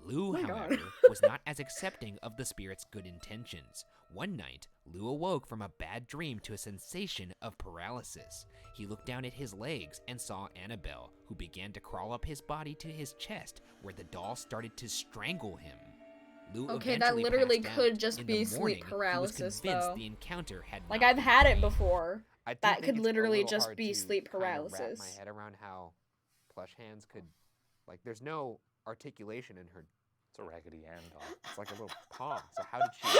Lou, my however, God. was not as accepting of the spirit's good intentions. One night, Lou awoke from a bad dream to a sensation of paralysis. He looked down at his legs and saw Annabelle, who began to crawl up his body to his chest, where the doll started to strangle him. Lou Okay, that eventually literally passed could out. just In be the sleep morning, paralysis, he was convinced though. the encounter had Like, not I've been had it dream. before. I do That think could it's a literally little just hard be to sleep kinda wrap paralysis. my head around how plush hands could, like, there's no articulation in her. It's a Raggedy Ann doll. It's like a little paw. So how did she?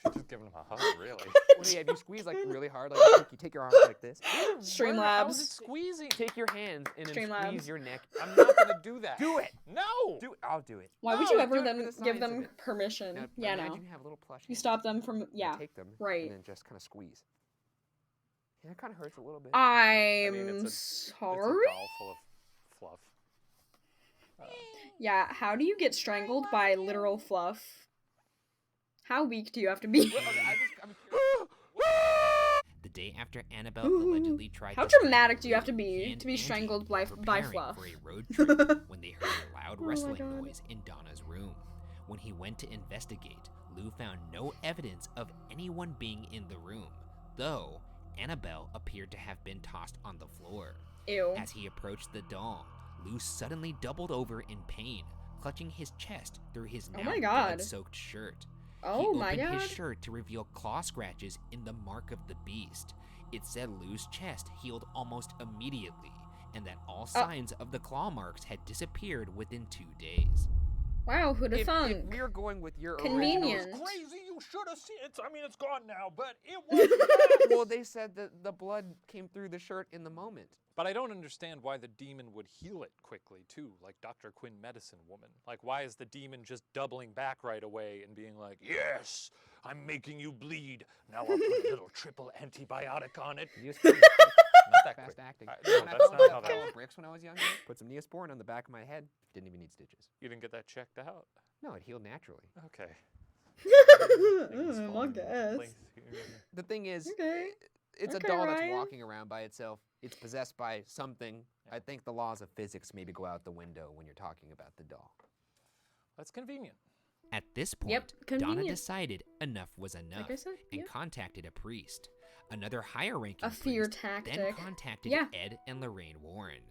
She's just giving him a hug, really. What do you have? You squeeze like really hard, like you take your arms like this. How is it Streamlabs. squeezing? Take your hands and then Streamlabs. squeeze your neck. I'm not gonna do that. Do it. No. I'll do it. Why would No, you do ever it for them the give science of them it. permission? Now, Yeah, imagine no. you have little plush You hands. stop them from, You yeah. take them right. and then just kind of squeeze. Yeah, it kind of hurts a little bit. I I'm mean, it's a sorry? doll full of fluff. Yeah, how do you get strangled by literal fluff? How weak do you have to be? The day after Annabelle allegedly tried How to dramatic strangle do you have to Lou, be he and to be Angie strangled were by preparing fluff? for a road trip when they heard a loud Oh my rustling God. noise in Donna's room. When he went to investigate, Lou found no evidence of anyone being in the room, though Annabelle appeared to have been tossed on the floor. Ew. As he approached the doll, Lou suddenly doubled over in pain, clutching his chest through his Oh now my God. blood-soaked shirt. Oh he my opened God. his shirt to reveal claw scratches in the mark of the beast. It said Lou's chest healed almost immediately, and that all signs of the claw marks had disappeared within 2 days. Wow, who'da If thunk? we're going with your Convenient. original, Crazy, you should have seen it. I mean, it's gone now, but it was bad. well, they said that the blood came through the shirt in the moment. But I don't understand why the demon would heal it quickly, too, like Dr. Quinn Medicine Woman. Like, why is the demon just doubling back right away and being like, yes, I'm making you bleed. Now I'll put a little triple antibiotic on it. Neosporin, Not that fast quick. acting. No, When I that's fell not into how that that pile works. of bricks when I was younger, put some Neosporin on the back of my head. Didn't even need stitches. You didn't get that checked out? No, it healed naturally. Okay. I guess. The thing is, Okay. it's Okay, a doll Ryan. that's walking around by itself. It's possessed by something. I think the laws of physics maybe go out the window when you're talking about the doll. That's convenient. At this point, Yep, Donna convenient. decided enough was enough I said, and yep. contacted a priest. Another higher-ranking A fear priest tactic. then contacted Yeah. Ed and Lorraine Warren.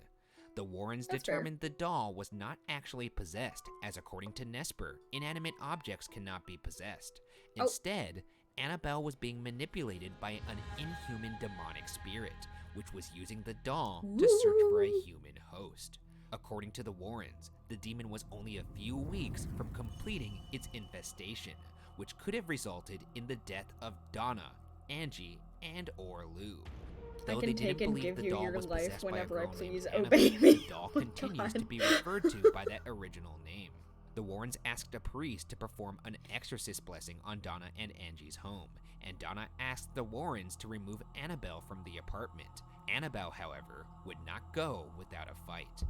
The Warrens That's fair. determined the doll was not actually possessed, as according to Nesper, inanimate objects cannot be possessed. Oh. Instead, Annabelle was being manipulated by an inhuman demonic spirit, which was using the doll to search for a human host. According to the Warrens, the demon was only a few weeks from completing its infestation, which could have resulted in the death of Donna, Angie, and or Lou. Though can they take didn't and believe give the you doll your was life possessed by a whenever I girl named please. Oh, Annabelle, baby. the doll Oh, continues God. to be referred to by that original name. The Warrens asked a priest to perform an exorcist blessing on Donna and Angie's home, and Donna asked the Warrens to remove Annabelle from the apartment. Annabelle, however, would not go without a fight.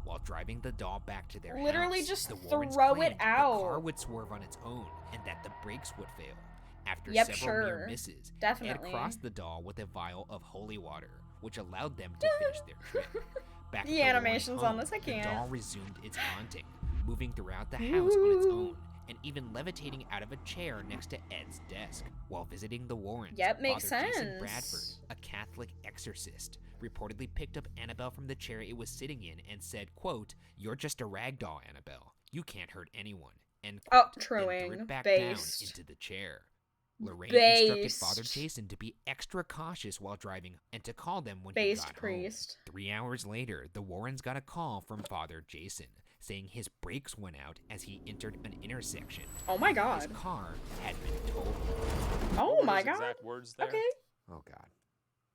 While driving the doll back to their Literally house, just the Warrens throw it claimed out. the car would swerve on its own and that the brakes would fail. After Yep, several near sure. misses, Definitely. Ed crossed the doll with a vial of holy water, which allowed them to finish their trip. Back The at Warrens' animations on home, this, I The can't. doll resumed its haunting, moving throughout the house on its own, and even levitating out of a chair next to Ed's desk. While visiting the Warrens, Yep, makes Father Jason sense. Bradford, a Catholic exorcist, reportedly picked up Annabelle from the chair it was sitting in and said, quote, "You're just a rag doll, Annabelle. You can't hurt anyone." End Oh, quote, then truing. threw it back Based. down into the chair. Lorraine instructed Based. Father Jason to be extra cautious while driving and to call them when Based he got priest. home. 3 hours later, the Warrens got a call from Father Jason, saying his brakes went out as he entered an intersection. Oh my His God. car had been totaled. Oh What were my his God. exact words there? Okay. Oh God,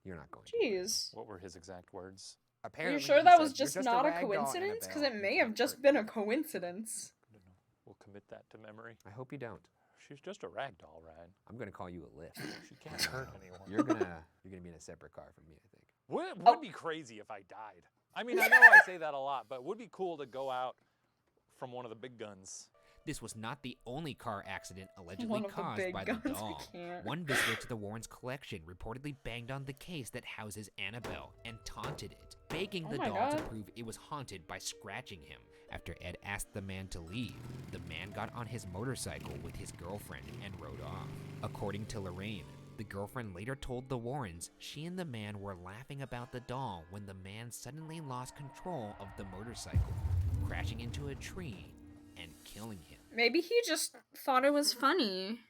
you're not going. Jeez. What were his exact words? Are Apparently, you sure he that said, was "You're just a not a rag doll, coincidence? Because it Annabelle. may You have can't just hurt been me." a coincidence. I don't know. We'll commit that to memory. I hope you don't. She's just a rag doll, Ryan. I'm gonna call you a lift. She can't hurt anyone. You're gonna be in a separate car from me, I think. Would be crazy if I died. I mean, I know I say that a lot, but would be cool to go out from one of the big guns. This was not the only car accident allegedly One of the caused big by guns, the I doll. can't. One visitor to the Warrens' collection reportedly banged on the case that houses Annabelle and taunted it, begging Oh the my doll to God. prove it was haunted by scratching him. After Ed asked the man to leave, the man got on his motorcycle with his girlfriend and rode off. According to Lorraine, the girlfriend later told the Warrens she and the man were laughing about the doll when the man suddenly lost control of the motorcycle, crashing into a tree and killing him. Maybe he just thought it was funny.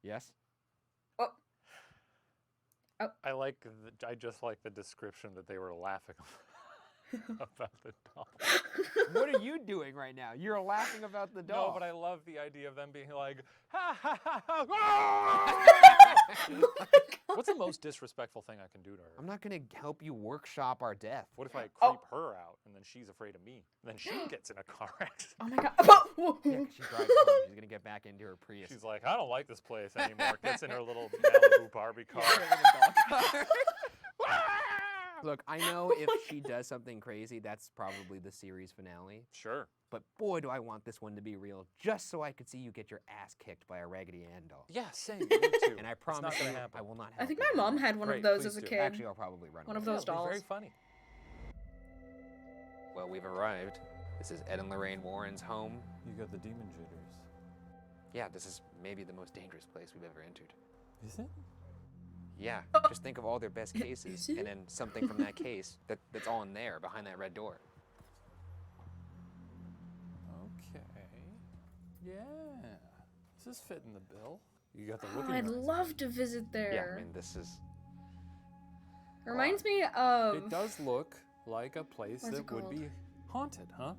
Yes? I just like the description that they were laughing about the doll. What are you doing right now? You're laughing about the doll. No, but I love the idea of them being like, ha ha ha ha. What's the most disrespectful thing I can do to her? I'm not gonna help you workshop our death. What if I Oh. creep her out and then she's afraid of me? And then she gets in a car accident. Oh my god. Yeah, 'cause she drives home. She's gonna get back into her Prius. She's like, I don't like this place anymore. Gets in her little Malibu Barbie car. Look, I know if she does something crazy, that's probably the series finale. Sure. But boy, do I want this one to be real, just so I could see you get your ass kicked by a Raggedy Ann doll. Yeah, same. Me too. And I It's promise not gonna you, happen. I will not I help think you. my mom had one Great, of those please as a do. kid. Actually, I'll probably run One away. of those It'll be dolls. very funny. Well, we've arrived. This is Ed and Lorraine Warren's home. You got the demon jitters. Yeah, this is maybe the most dangerous place we've ever entered. Is it? Yeah, just think of all their best cases, Is it? and then something from that case that's all in there, behind that red door. Okay. Yeah. Does this fit in the bill? You got the Oh, look in I'd your eyes. love to visit Yeah, there. I mean, this is... Reminds me of It does look like a place What's it that would called? be haunted, huh?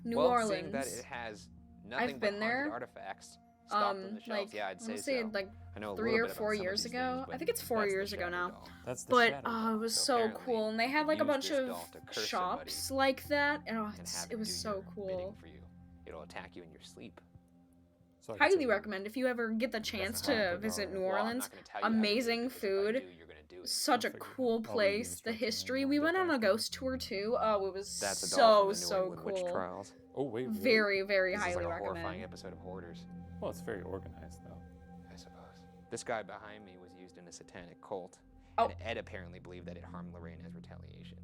New well, Orleans. seeing that it has nothing I've but been haunted there, artifacts stocked on the shelves, like yeah, I'd I say wanna say so. like I know a 3 little or bit 4 about some of years these ago. things, I think it's 4 that's the years ago shadow now. doll. That's the But shadow doll. it was So so apparently cool, and they you had could like a use bunch this of doll to curse shops like that, and and have it was do so your bidding cool. for you. It'll attack you in your sleep. So I can Highly say- recommend if you ever get the chance That's not to good, visit New well, I'm not Orleans. gonna tell you how to do it, Amazing because if I food. do, you're gonna do it. Such a I'll figure it cool out. I'll read the place. The instructions history. and We I'll went get on a back to you. ghost tour too. Oh, it was That's a so doll from the New so England Witch cool. Trials. Oh, wait, really? Very very This is highly like a horrifying recommend. episode of Hoarders, Well, it's very organized, though. I suppose. This guy behind me was used in a satanic cult, Oh. and Ed apparently believed that it harmed Lorraine as retaliation.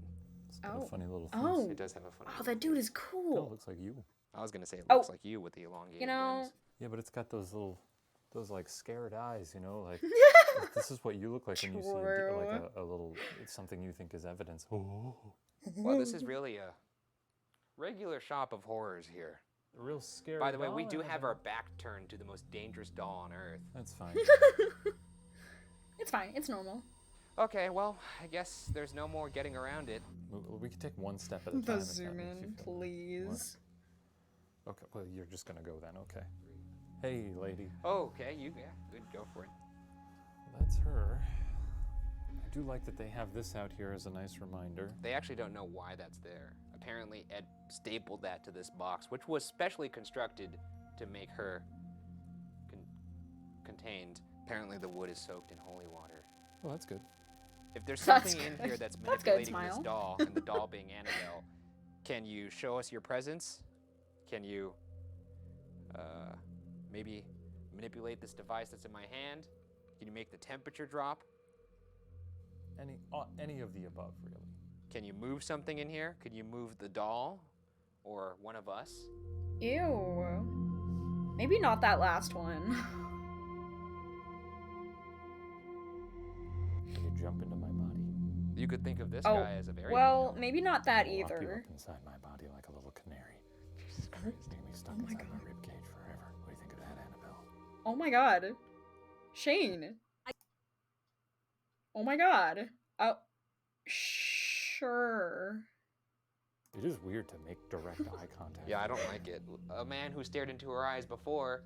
It's got Oh. a funny little face. Oh. It does have a funny. Oh, little that dude face. is Kind of cool. looks like you. I was gonna say it Oh. looks like you with the elongated You know, limbs. Yeah, but it's got those like scared eyes, you know, like this is what you look like when you see like a little something you think is evidence. Oh, Well, this is really a regular shop of horrors here. a real scary. By the way, we doll, do have our Annabelle. back turned to the most dangerous doll on earth. That's fine. it's fine. It's normal. Okay, well, I guess there's no more getting around it. We could take one step at a time. The if that zoom makes you in, feel- please. Okay, well, you're just gonna go then. Okay. Hey, lady. Oh, okay, yeah, good, go for it. That's her. I do like that they have this out here as a nice reminder. They actually don't know why that's there. Apparently, Ed stapled that to this box, which was specially constructed to make her contained. Apparently, the wood is soaked in holy water. Oh, that's good. If there's That's something in good. here that's That's good, manipulating this Smile. doll, and the doll being Annabelle, can you show us your presence? Can you maybe manipulate this device that's in my hand? Can you make the temperature drop? Any of the above, really. Can you move something in here? Could you move the doll or one of us? Ew. Maybe not that last one. Can you jump into my body? You could think of this Oh, guy as a very well, big doll. maybe not that Lock you either. up inside my body like a little canary. Jesus Christ. It's gonna be stuck Oh my inside my God. rib cage forever. What do you think of that, Annabelle? Oh my god. Shane. Oh my god. Oh. Sure. It is weird to make direct eye contact. Yeah, I don't like it. A man who stared into her eyes before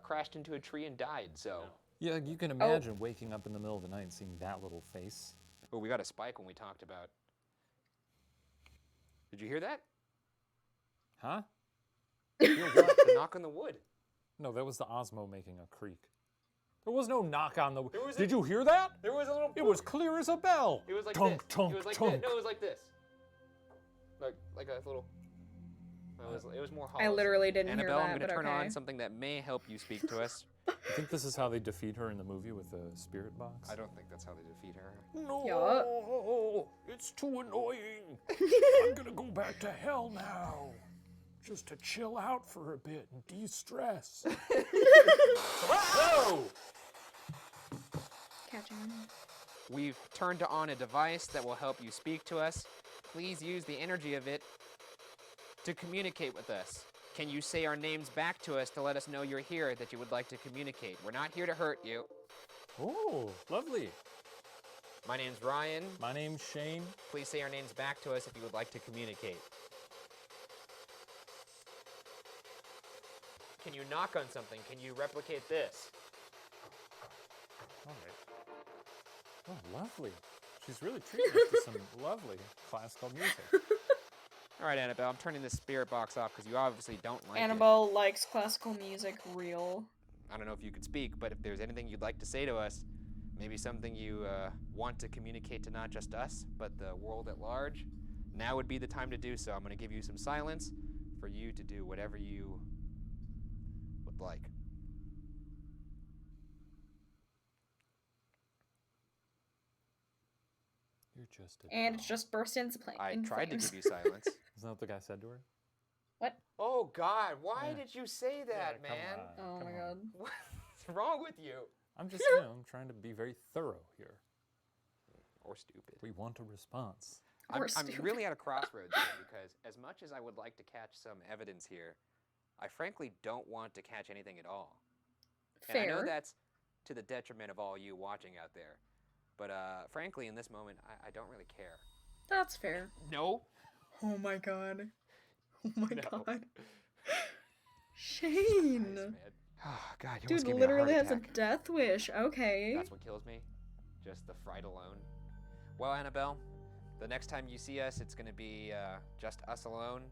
crashed into a tree and died, so. Yeah, you can imagine waking up in the middle of the night and seeing that little face. Well, we got a spike when we talked about Did you hear that? Huh? Hear what? The knock on the wood. No, that was the Osmo making a creak. There was no knock on the wood. There was Did you hear that? There was a little... It was clear as a bell. It was like tunk, this. tunk, It was like tunk. this. No, it was like this. Like a little... It was more hollow. I literally didn't Annabelle, hear I'm that, going to but turn okay. on something that may help you speak to us. You think this is how they defeat her in the movie with the spirit box? I don't think that's how they defeat her. No, it's too annoying. I'm gonna go back to hell now, just to chill out for a bit and de-stress. Whoa! Catching on. We've turned on a device that will help you speak to us. Please use the energy of it to communicate with us. Can you say our names back to us to let us know you're here, that you would like to communicate? We're not here to hurt you. Oh, lovely. My name's Ryan. My name's Shane. Please say our names back to us if you would like to communicate. Can you knock on something? Can you replicate this? All right. Oh, lovely. She's really treating us to some lovely classical music. All right, Annabelle, I'm turning this spirit box off because you obviously don't like it. Annabelle likes classical music real. I don't know if you could speak, but if there's anything you'd like to say to us, maybe something you want to communicate to not just us, but the world at large, now would be the time to do so. I'm going to give you some silence for you to do whatever you would like. You're just a And it doll. just burst into flame. I tried to give you silence. Isn't that what the guy said to her? What? Oh, God, why Yeah. did you say that, Yeah, come man? on, Oh come my on. god. What's wrong with you? I'm just, I'm trying to be very thorough here. Or stupid. We want a response. Or I'm stupid. really at a crossroads here because as much as I would like to catch some evidence here, I frankly don't want to catch anything at all. Fair. And I know that's to the detriment of all you watching out there. But frankly, in this moment, I don't really care. That's fair. No. Oh my god. Oh my No. god. Shane. Christ, man. Oh, God, you Dude almost gave me literally a heart has a attack. death wish. Okay. That's what kills me. Just the fright alone. Well, Annabelle, the next time you see us, it's going to be just us alone.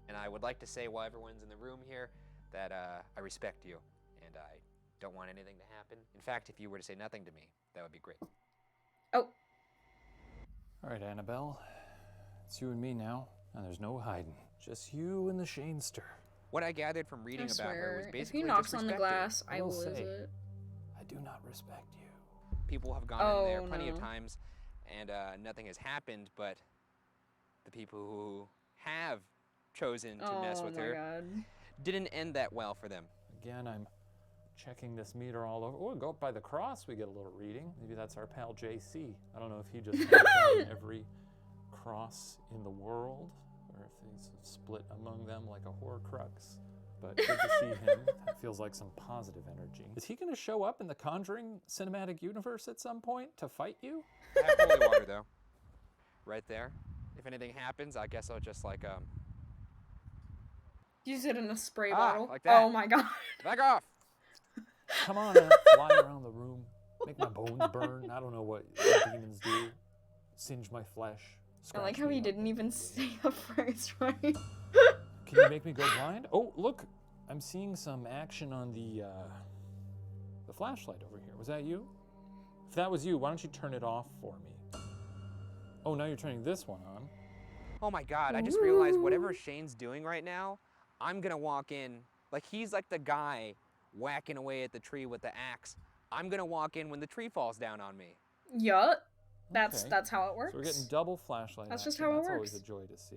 And I would like to say, while everyone's in the room here, that I respect you and I don't want anything to happen. In fact, if you were to say nothing to me, that would be great. Oh. All right, Annabelle. It's you and me now, and there's no hiding. Just you and the Shanester. What I gathered from I reading about her was swear. If basically he knocks just on the respect her. glass, I will say, visit. I do not respect you. People have gone in there Oh, plenty of no. times and nothing has happened, but the people who have chosen to mess with my her god. didn't end that well for them. Again, I'm checking this meter all over. Oh, go up by the cross, we get a little reading. Maybe that's our pal JC. I don't know if he just found every cross in the world, or if he's split among them like a Horcrux. But good to see him. That feels like some positive energy. Is he going to show up in the Conjuring cinematic universe at some point to fight you? I have holy water though, right there. If anything happens, I guess I'll just like Use it in a spray Ah, bottle. like that. Oh my god. back off. Come on, fly around the room, make my bones burn. I don't know what demons do. Singe my flesh. I like scratch how me he up. didn't even say the phrase right. Can you make me go blind? Oh, look, I'm seeing some action on the flashlight over here. Was that you? If that was you, why don't you turn it off for me? Oh, now you're turning this one on. Oh my God, I just realized whatever Shane's doing right now, I'm gonna walk in, like he's like the guy whacking away at the tree with the axe. I'm gonna walk in when the tree falls down on me. Yup. That's Okay. that's how it works. So we're getting double flashlight That's just action. how it That's always works. a joy to see.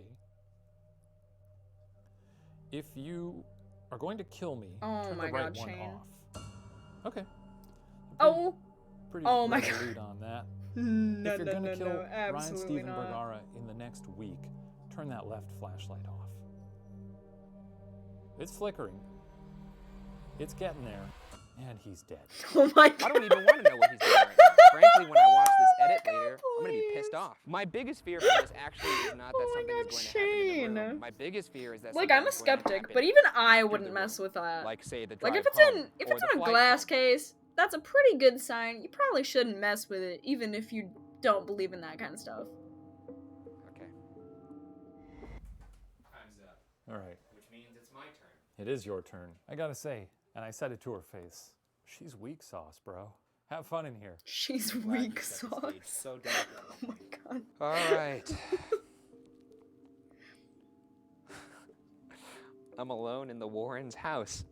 If you are going to kill me, Oh turn my the right God, one Shane. off. Okay. Oh. Pretty Oh my God. resolute on that. No, If you're no, gonna no, kill no. Ryan Absolutely Steven not. Bergara in the next week, turn that left flashlight off. It's flickering. It's getting there. And he's dead. Oh my god. I don't even want to know what he's doing right now. Frankly, when I watch this edit later, I'm gonna be pissed Please. off. My biggest fear from this actually is not that Oh my something God, is going to happen in the Shane. room. My biggest fear is that Like, something I'm a is going to skeptic, happen but even I in wouldn't the mess room. with that. Like, say, the Like, drive if it's home, in if or it's the on a flight glass home. case, that's a pretty good sign. You probably shouldn't mess with it, even if you don't believe in that kind of stuff. Okay. All right. Which means it's my turn. It is your turn. I gotta say, and I said it to her face, she's weak sauce, bro. Have fun in here. She's Glad you weak set the sauce. stage so delicately. Oh my god. All right. I'm alone in the Warrens' house,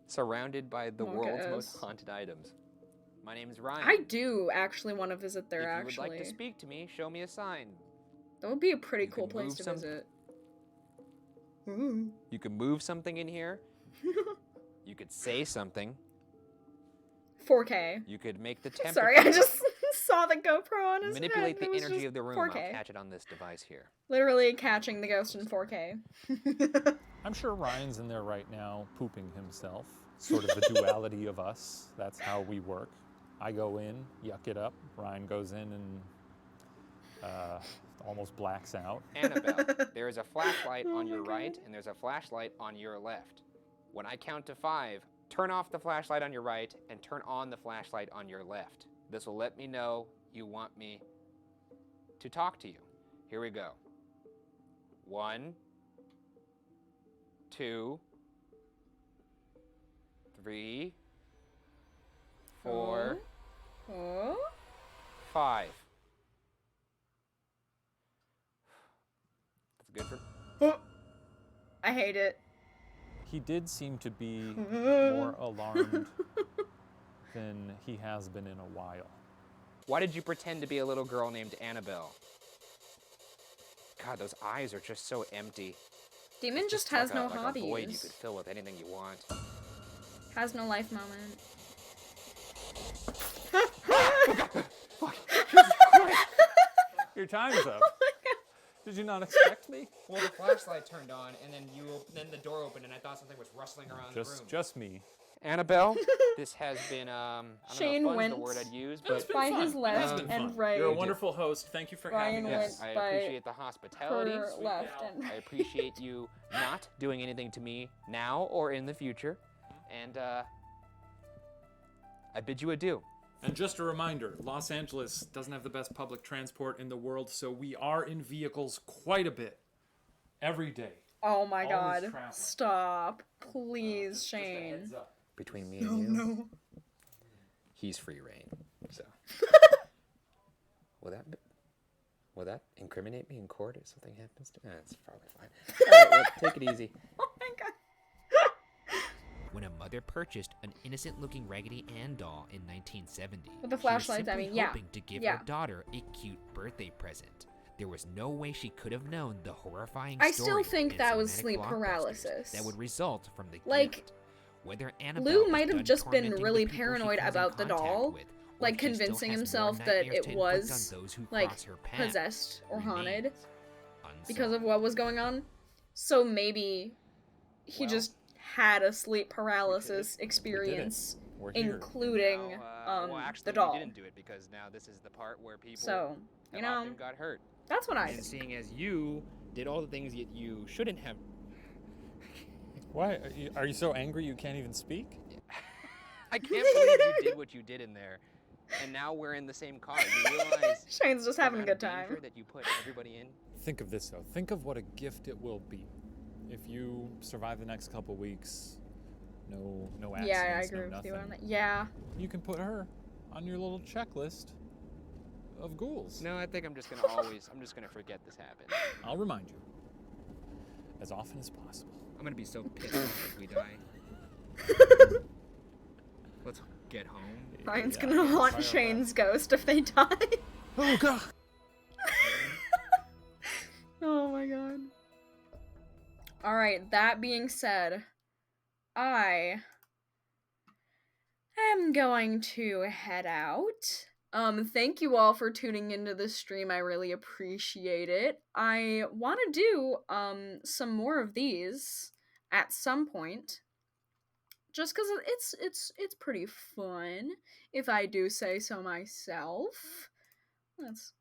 surrounded by the Wonka world's is. most haunted items. My name is Ryan. I do actually want to visit there, If you actually. would like to speak to me, show me a sign. That would be a pretty You cool can place move to some- visit. Ooh. You can move something in here. You could say something. 4K. You could make the temperature. Sorry, I just saw the GoPro on his manipulate head. the It was energy just of the room. 4K. I'll catch it on this device here. Literally catching the ghost in 4K. I'm sure Ryan's in there right now, pooping himself. Sort of the duality of us. That's how we work. I go in, yuck it up. Ryan goes in and almost blacks out. Annabelle, there is a flashlight Oh on my your God. right, and there's a flashlight on your left. When I count to 5, turn off the flashlight on your right and turn on the flashlight on your left. This will let me know you want me to talk to you. Here we go. 1, 2, 3, 4, Oh? 5. That's good for. Oh. I hate it. He did seem to be more alarmed than he has been in a while. Why did you pretend to be a little girl named Annabelle? God, those eyes are just so empty. Demon It's just like has no like a void you hobbies. could fill with anything you want. Has no life moment. Your time's up. Did you not expect me? Well, the flashlight turned on, and then the door opened, and I thought something was rustling around the room. Just me. Annabelle, this has been, I don't Shane know if fun's went the word I'd use, It's but been by fun. his It left has been and fun. right. You're a wonderful host. Thank you for Ryan having went us. I by appreciate the hospitality. her left and I appreciate you not doing anything to me now or in the future. And, I bid you adieu. And just a reminder, Los Angeles doesn't have the best public transport in the world, so we are in vehicles quite a bit. Every day. Oh my Always god. traveling. Stop. Please, Just a Shane. heads up. Between me No, and you, no. he's free reign, so. Will that incriminate me in court if something happens to me? That's probably fine. All right, well, take it easy. Oh my god. When a mother purchased an innocent-looking Raggedy Ann doll in 1970, With the she was flashlights, I simply mean, yeah. hoping to give Yeah. her daughter a cute birthday present. There was no way she could have known the horrifying I still stories think and that was cinematic sleep blockbusters paralysis. that would result from the Like, gift. Whether Annabelle Lou was might have done just been tormenting the really people she paranoid comes in about the contact doll, with, or like if she still convincing has more himself that nightmares it to inflict was, on those who like, cross her path possessed or haunted remains because of unsolved. what was going on. So maybe he Well, just had a sleep paralysis experience, We're here. including Well, actually, the doll. we didn't do it because now this is the part where people So, you have know, often got hurt. that's what I And think. seeing as you did all the things that you shouldn't have. Why? Are you so angry you can't even speak? I can't believe you did what you did in there, and now we're in the same car. You realize Shane's just the having a amount good of danger time. that you put everybody in. Think of this, though. Think of what a gift it will be. If you survive the next couple weeks, no accidents, Yeah, I agree no with you nothing, on that. Yeah. you can put her on your little checklist of ghouls. No, I think I'm just gonna forget this happened. I'll remind you. As often as possible. I'm gonna be so pissed off if we die. Let's get home. Ryan's Yeah, gonna haunt fire Shane's ghost if they die. Oh, God! Oh my god. Alright, that being said, I am going to head out. Thank you all for tuning into this stream. I really appreciate it. I want to do, some more of these at some point. Just because it's pretty fun, if I do say so myself. Let's...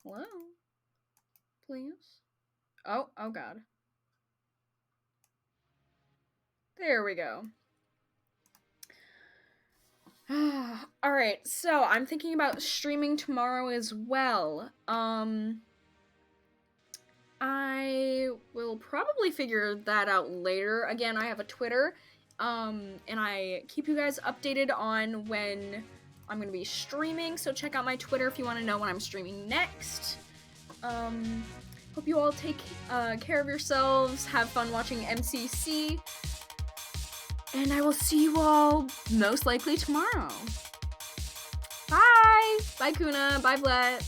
Hello? Please? Oh god. There we go. Alright, so I'm thinking about streaming tomorrow as well. I will probably figure that out later. Again, I have a Twitter, and I keep you guys updated on when I'm gonna be streaming, so check out my Twitter if you want to know when I'm streaming next. Hope you all take care of yourselves, have fun watching MCC, and I will see you all most likely tomorrow. Bye! Bye, Kuna. Bye, Vlet.